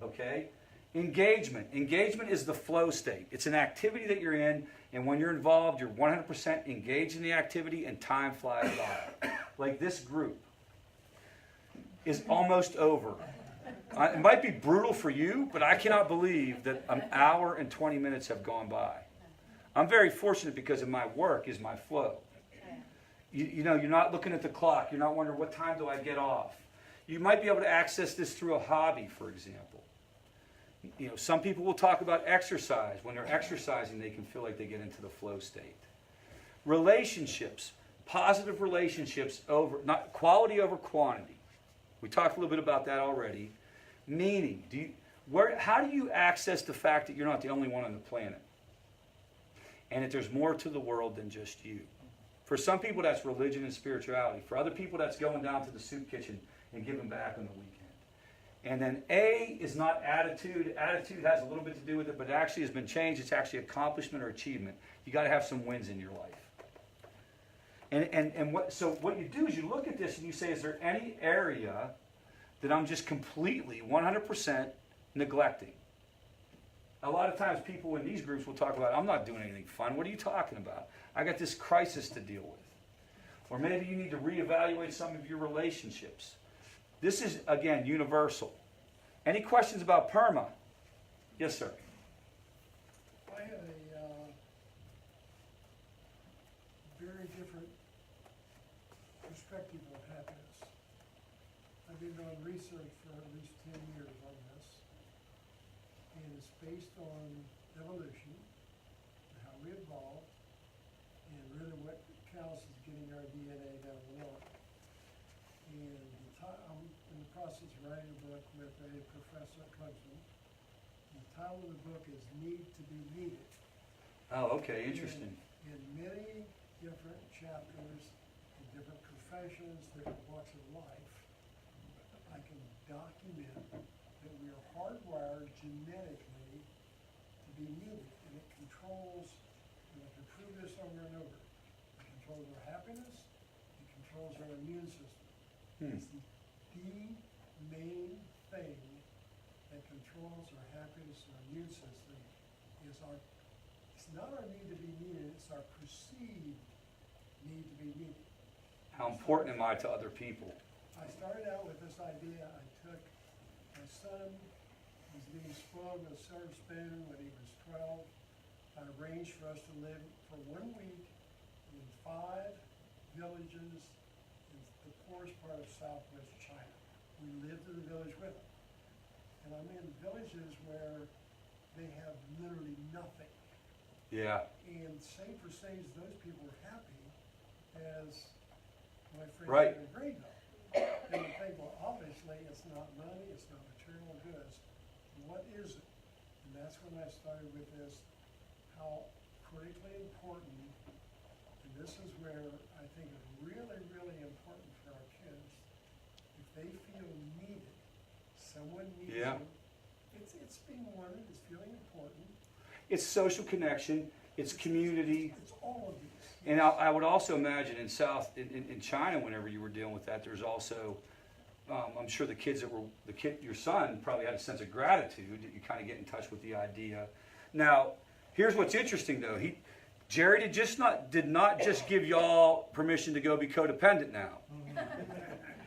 [SPEAKER 1] okay? Engagement. Engagement is the flow state. It's an activity that you're in, and when you're involved, you're 100% engaged in the activity, and time flies by. Like this group is almost over. It might be brutal for you, but I cannot believe that an hour and 20 minutes have gone by. I'm very fortunate because of my work is my flow. You're not looking at the clock. You're not wondering what time do I get off. You might be able to access this through a hobby, for example. You know, some people will talk about exercise. When they're exercising, they can feel like they get into the flow state. Relationships, positive relationships over, not quality over quantity. We talked a little bit about that already. Meaning, how do you access the fact that you're not the only one on the planet? And that there's more to the world than just you. For some people, that's religion and spirituality. For other people, that's going down to the soup kitchen and giving back on the weekend. And then A is not attitude. Attitude has a little bit to do with it, but it actually has been changed. It's actually accomplishment or achievement. You got to have some wins in your life. So what you do is you look at this and you say, is there any area that I'm just completely, 100% neglecting? A lot of times people in these groups will talk about, I'm not doing anything fun. What are you talking about? I got this crisis to deal with. Or maybe you need to reevaluate some of your relationships. This is, again, universal. Any questions about PERMA? Yes, sir.
[SPEAKER 5] I had a very different perspective of happiness. I've been doing research for at least 10 years on this, and it's based on evolution, how we evolved, and really what counts is getting our DNA down the line. And I'm in the process of writing a book with a professor at Clemson. The title of the book is Need to be Needed.
[SPEAKER 1] Oh, okay, interesting.
[SPEAKER 5] In many different chapters, in different professions, different walks of life, I can document that we are hardwired genetically to be needed, and it controls, and I can prove this over and over, it controls our happiness, it controls our immune system. It's the main thing that controls our happiness and our immune system is it's not our need to be needed, it's our perceived need to be needed.
[SPEAKER 1] How important am I to other people?
[SPEAKER 5] I started out with this idea. I took my son, was being spoiled with a silver spoon when he was 12. I arranged for us to live for 1 week in 5 villages in the poorest part of southwest China. We lived in the village with them. And I'm in villages where they have literally nothing.
[SPEAKER 1] Yeah.
[SPEAKER 5] And same percentage those people are happy as my friends
[SPEAKER 1] Right.
[SPEAKER 5] in Greenville. And you think, well, obviously it's not money, it's not material goods. What is it? And that's when I started with this, how critically important, and this is where I think it's really, really important for our kids. If they feel needed, someone needs
[SPEAKER 1] Yeah.
[SPEAKER 5] them. It's being wanted, it's feeling important.
[SPEAKER 1] It's social connection, it's community.
[SPEAKER 5] It's all of these.
[SPEAKER 1] And I would also imagine in China, whenever you were dealing with that, there's also, I'm sure the kids that were, your son probably had a sense of gratitude that you kind of get in touch with the idea. Now, here's what's interesting though. Jerry did not just give y'all permission to go be codependent now.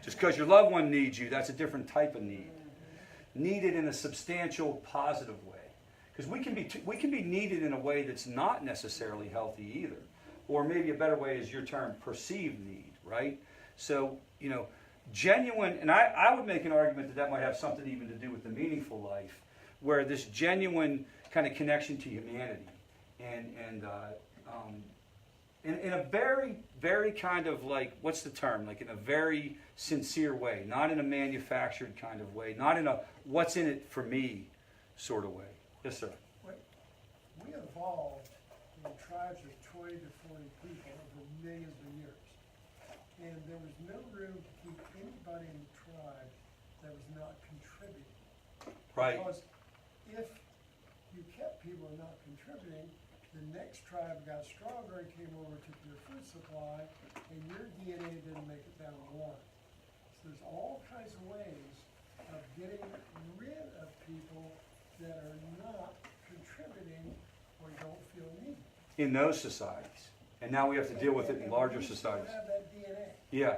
[SPEAKER 1] Just because your loved one needs you, that's a different type of need. Needed in a substantial, positive way. Because we can be needed in a way that's not necessarily healthy either. Or maybe a better way is your term, perceived need, right? So, genuine, and I would make an argument that might have something even to do with the meaningful life, where this genuine kind of connection to humanity, and in a very, very kind of like, what's the term? Like in a very sincere way, not in a manufactured kind of way, not in a what's in it for me sort of way. Yes, sir.
[SPEAKER 5] We evolved in tribes of 20 to 40 people over millions of years. And there was no room to keep anybody in the tribe that was not contributing.
[SPEAKER 1] Right.
[SPEAKER 5] Because if you kept people not contributing, the next tribe got stronger and came over, took your food supply, and your DNA didn't make it down the line. So there's all kinds of ways of getting rid of people that are not contributing or don't feel needed.
[SPEAKER 1] In those societies. And now we have to deal with it in larger
[SPEAKER 5] We still
[SPEAKER 1] societies.
[SPEAKER 5] have that DNA.
[SPEAKER 1] Yeah.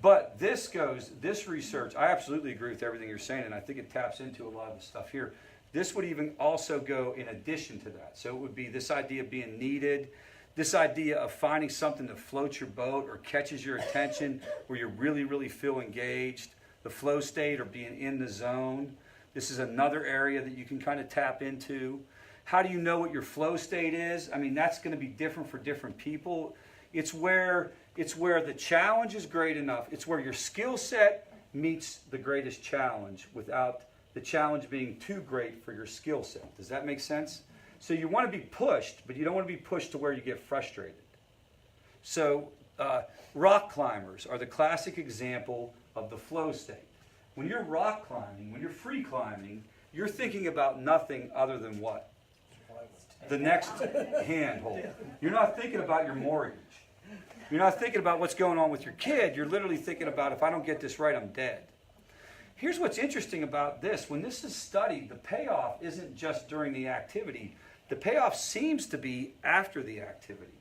[SPEAKER 1] But this research, I absolutely agree with everything you're saying, and I think it taps into a lot of the stuff here. This would even also go in addition to that. So it would be this idea of being needed, this idea of finding something that floats your boat or catches your attention where you really, really feel engaged. the flow state or being in the zone. This is another area that you can kind of tap into. How do you know what your flow state is? I mean, that's going to be different for different people. It's where the challenge is great enough. It's where your skill set meets the greatest challenge without the challenge being too great for your skill set. Does that make sense? So you want to be pushed, but you don't want to be pushed to where you get frustrated. So rock climbers are the classic example of the flow state. When you're rock climbing, when you're free climbing, you're thinking about nothing other than what? The next handhold. You're not thinking about your mortgage. You're not thinking about what's going on with your kid. You're literally thinking about, if I don't get this right, I'm dead. Here's what's interesting about this. When this is studied, the payoff isn't just during the activity. The payoff seems to be after the activity.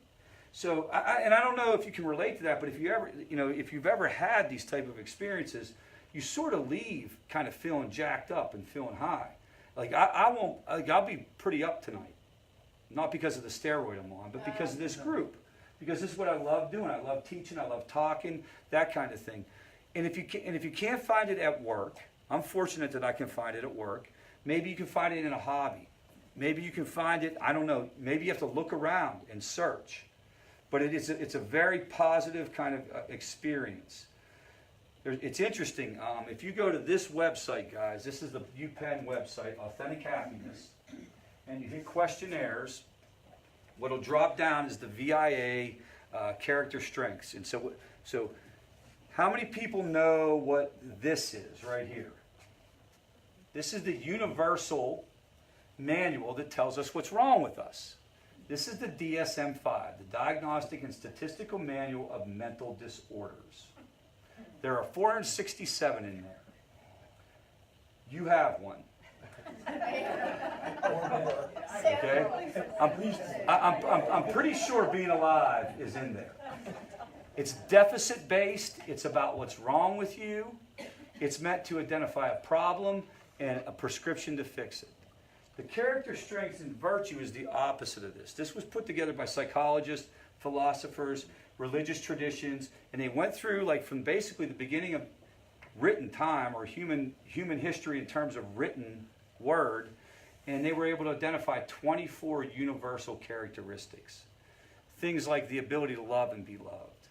[SPEAKER 1] So, I don't know if you can relate to that, but if you've ever had these type of experiences, you sort of leave kind of feeling jacked up and feeling high. Like I'll be pretty up tonight, not because of the steroid I'm on, but because of this group, because this is what I love doing. I love teaching. I love talking, that kind of thing. And if you can't find it at work, I'm fortunate that I can find it at work. Maybe you can find it in a hobby. Maybe you can find it, I don't know. Maybe you have to look around and search. But it's a very positive kind of experience. It's interesting. If you go to this website, guys, this is the UPenn website, Authentic Happiness, and you hit questionnaires, what'll drop down is the VIA character strengths. And so how many people know what this is right here? This is the universal manual that tells us what's wrong with us. This is the DSM-5, the Diagnostic and Statistical Manual of Mental Disorders. There are 467 in there. You have one. Okay? I'm pretty sure being alive is in there. It's deficit-based. It's about what's wrong with you. It's meant to identify a problem and a prescription to fix it. The character strengths and virtue is the opposite of this. This was put together by psychologists, philosophers, religious traditions, and they went through like from basically the beginning of written time or human history in terms of written word, and they were able to identify 24 universal characteristics. Things like the ability to love and be loved,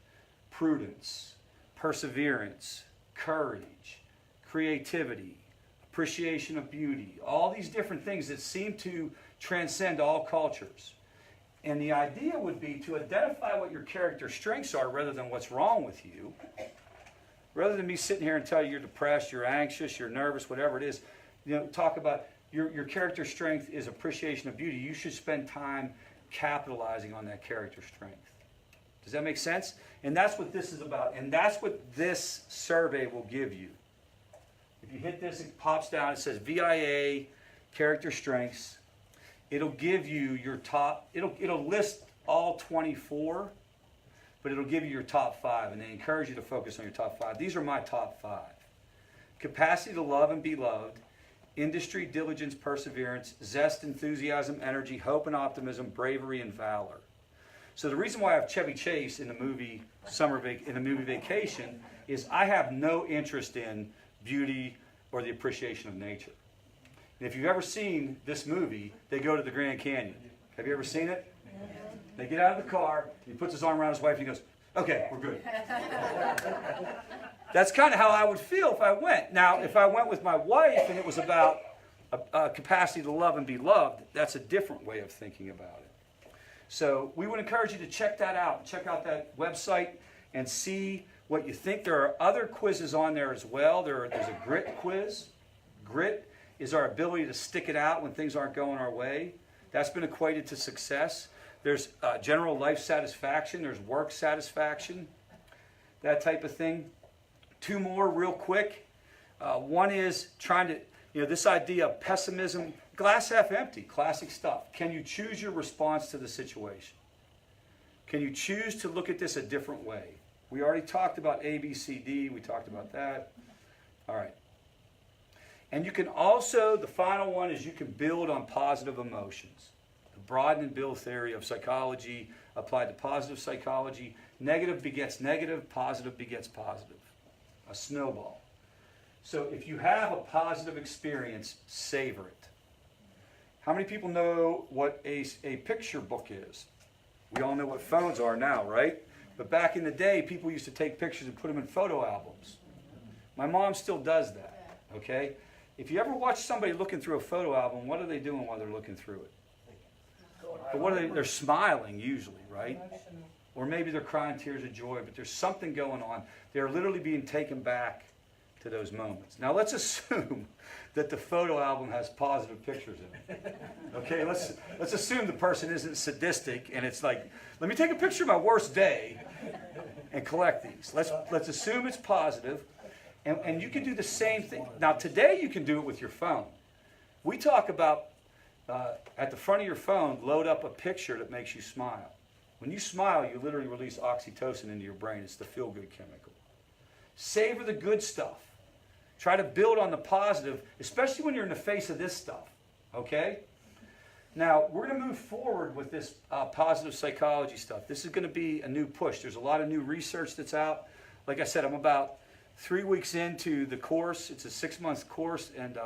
[SPEAKER 1] prudence, perseverance, courage, creativity, appreciation of beauty, all these different things that seem to transcend all cultures. And the idea would be to identify what your character strengths are rather than what's wrong with you. Rather than me sitting here and tell you you're depressed, you're anxious, you're nervous, whatever it is, talk about your character strength is appreciation of beauty. You should spend time capitalizing on that character strength. Does that make sense? And that's what this is about. And that's what this survey will give you. If you hit this, it pops down. It says VIA, character strengths. It'll give you your top. It'll list all 24, but it'll give you your top 5, and they encourage you to focus on your top 5. These are my top 5. Capacity to love and be loved, industry, diligence, perseverance, zest, enthusiasm, energy, hope and optimism, bravery and valor. So the reason why I have Chevy Chase in the movie Vacation is I have no interest in beauty or the appreciation of nature. And if you've ever seen this movie, they go to the Grand Canyon. Have you ever seen it? They get out of the car, he puts his arm around his wife, and he goes, okay, we're good. That's kind of how I would feel if I went. Now, if I went with my wife and it was about a capacity to love and be loved, that's a different way of thinking about it. So we would encourage you to check that out. Check out that website and see what you think. There are other quizzes on there as well. There's a grit quiz. Grit is our ability to stick it out when things aren't going our way. That's been equated to success. There's general life satisfaction. There's work satisfaction, that type of thing. 2 more real quick. One is trying to, this idea of pessimism, glass half empty, classic stuff. Can you choose your response to the situation? Can you choose to look at this a different way? We already talked about A, B, C, D. We talked about that. All right. And you can also, the final one is you can build on positive emotions. The broaden and build theory of psychology applied to positive psychology. Negative begets negative, positive begets positive. A snowball. So if you have a positive experience, savor it. How many people know what a picture book is? We all know what phones are now, right? But back in the day, people used to take pictures and put them in photo albums. My mom still does that, okay? If you ever watch somebody looking through a photo album, what are they doing while they're looking through it? But what are they? They're smiling usually, right? Or maybe they're crying tears of joy, but there's something going on. They're literally being taken back to those moments. Now let's assume that the photo album has positive pictures in it. Okay, let's assume the person isn't sadistic and it's like, let me take a picture of my worst day and collect these. Let's assume it's positive, and you can do the same thing. Now today you can do it with your phone. We talk about at the front of your phone, load up a picture that makes you smile. When you smile, you literally release oxytocin into your brain. It's the feel-good chemical. Savor the good stuff. Try to build on the positive, especially when you're in the face of this stuff, okay? Now, we're going to move forward with this positive psychology stuff. This is going to be a new push. There's a lot of new research that's out. Like I said, I'm about 3 weeks into the course. It's a 6-month course, and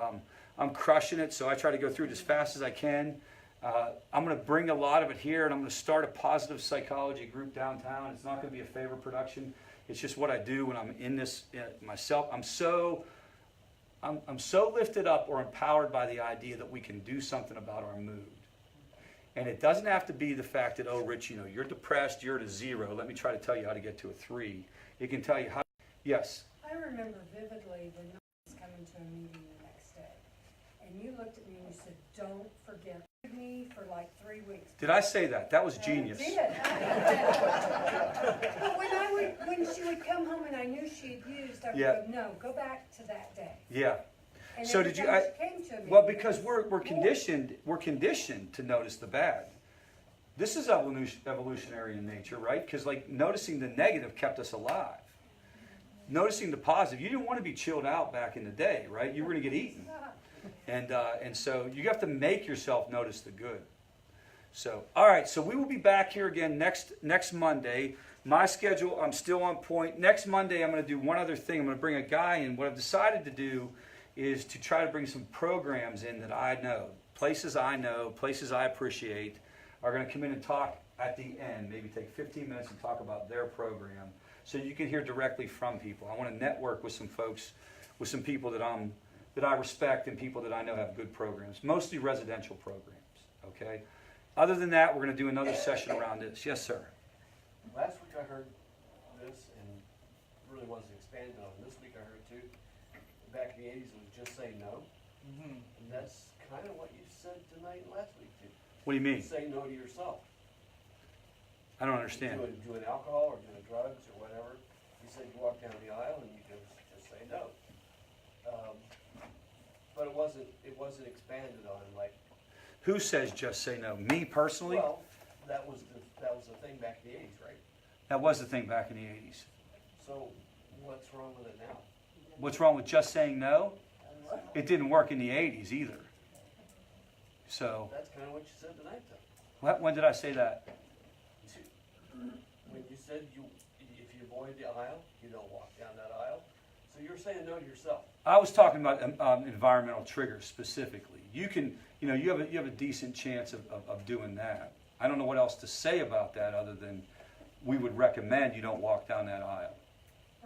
[SPEAKER 1] I'm crushing it, so I try to go through it as fast as I can. I'm going to bring a lot of it here, and I'm going to start a positive psychology group downtown. It's not going to be a favor production. It's just what I do when I'm in this myself. I'm so lifted up or empowered by the idea that we can do something about our mood. And it doesn't have to be the fact that, oh, Rich, you know, you're depressed, you're at a 0. Let me try to tell you how to get to a 3. It can tell you how. Yes?
[SPEAKER 9] I remember vividly when I was coming to a meeting the next day, and you looked at me and you said, "Don't forget me," for like 3 weeks.
[SPEAKER 1] Did I say that? That was genius.
[SPEAKER 9] I did. But when she would come home and I knew she'd used, I would
[SPEAKER 1] Yeah.
[SPEAKER 9] go, "No, go back to that day."
[SPEAKER 1] Yeah.
[SPEAKER 9] And
[SPEAKER 1] So
[SPEAKER 9] every
[SPEAKER 1] did you?
[SPEAKER 9] time she came to a meeting,
[SPEAKER 1] Well, because we're conditioned to notice the bad. This is evolutionary in nature, right? Because like noticing the negative kept us alive. Noticing the positive. You didn't want to be chilled out back in the day, right? You were going to get eaten. And so you have to make yourself notice the good. So, all right, so we will be back here again next Monday. My schedule, I'm still on point. Next Monday, I'm going to do one other thing. I'm going to bring a guy in. What I've decided to do is to try to bring some programs in that I know. Places I know, places I appreciate, are going to come in and talk at the end, maybe take 15 minutes and talk about their program so you can hear directly from people. I want to network with some folks, with some people that I respect and people that I know have good programs, mostly residential programs, okay? Other than that, we're going to do another session around this. Yes, sir?
[SPEAKER 8] Last week I heard this and really wasn't expanded on. This week I heard too. Back in the 80s it was just say no. And that's kind of what you said tonight and last week too.
[SPEAKER 1] What do you mean?
[SPEAKER 8] Say no to yourself.
[SPEAKER 1] I don't understand.
[SPEAKER 8] Doing alcohol or doing drugs or whatever. You said you walk down the aisle and you just say no. But it wasn't expanded on like.
[SPEAKER 1] Who says just say no? Me personally?
[SPEAKER 8] Well, that was the thing back in the 80s, right?
[SPEAKER 1] That was the thing back in the 80s.
[SPEAKER 8] So what's wrong with it now?
[SPEAKER 1] What's wrong with just saying no? It didn't work in the 80s either. So,
[SPEAKER 8] That's kind of what you said tonight, though.
[SPEAKER 1] when did I say that?
[SPEAKER 8] When you said if you avoid the aisle, you don't walk down that aisle. So you're saying no to yourself.
[SPEAKER 1] I was talking about environmental triggers specifically. You can, you have a decent chance of doing that. I don't know what else to say about that other than we would recommend you don't walk down that aisle.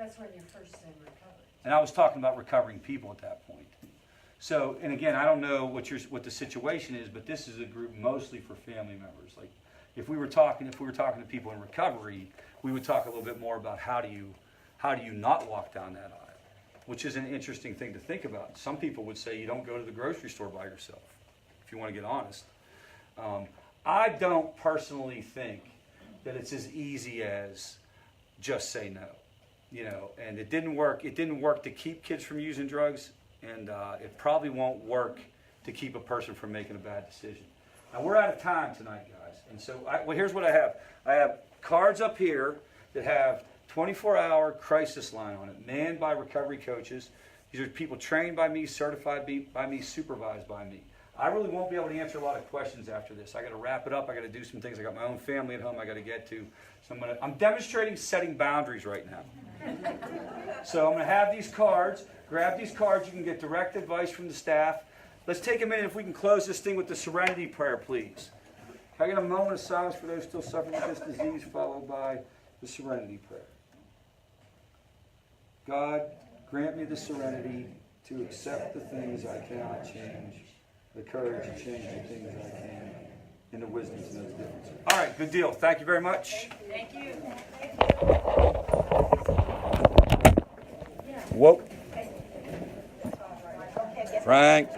[SPEAKER 9] that's when you're first in recovery.
[SPEAKER 1] And I was talking about recovering people at that point. So, and again, I don't know what the situation is, but this is a group mostly for family members. Like, if we were talking to people in recovery, we would talk a little bit more about how do you not walk down that aisle, which is an interesting thing to think about. Some people would say you don't go to the grocery store by yourself, if you want to get honest. I don't personally think that it's as easy as just say no. And it didn't work. It didn't work to keep kids from using drugs, and it probably won't work to keep a person from making a bad decision. Now, we're out of time tonight, guys. And so here's what I have. I have cards up here that have 24-hour crisis line on it, manned by recovery coaches. These are people trained by me, certified by me, supervised by me. I really won't be able to answer a lot of questions after this. I got to wrap it up. I got to do some things. I got my own family at home I got to get to. So I'm demonstrating setting boundaries right now. So I'm going to have these cards. Grab these cards. You can get direct advice from the staff. Let's take a minute if we can close this thing with the serenity prayer, please. Can I get a moment of silence for those still suffering with this disease, followed by the serenity prayer? God, grant me the serenity to accept the things I cannot change, the courage to change the things I can, and the wisdom to know the difference. All right, good deal. Thank you very much.
[SPEAKER 4] Thank you.
[SPEAKER 1] Whoa. Frank.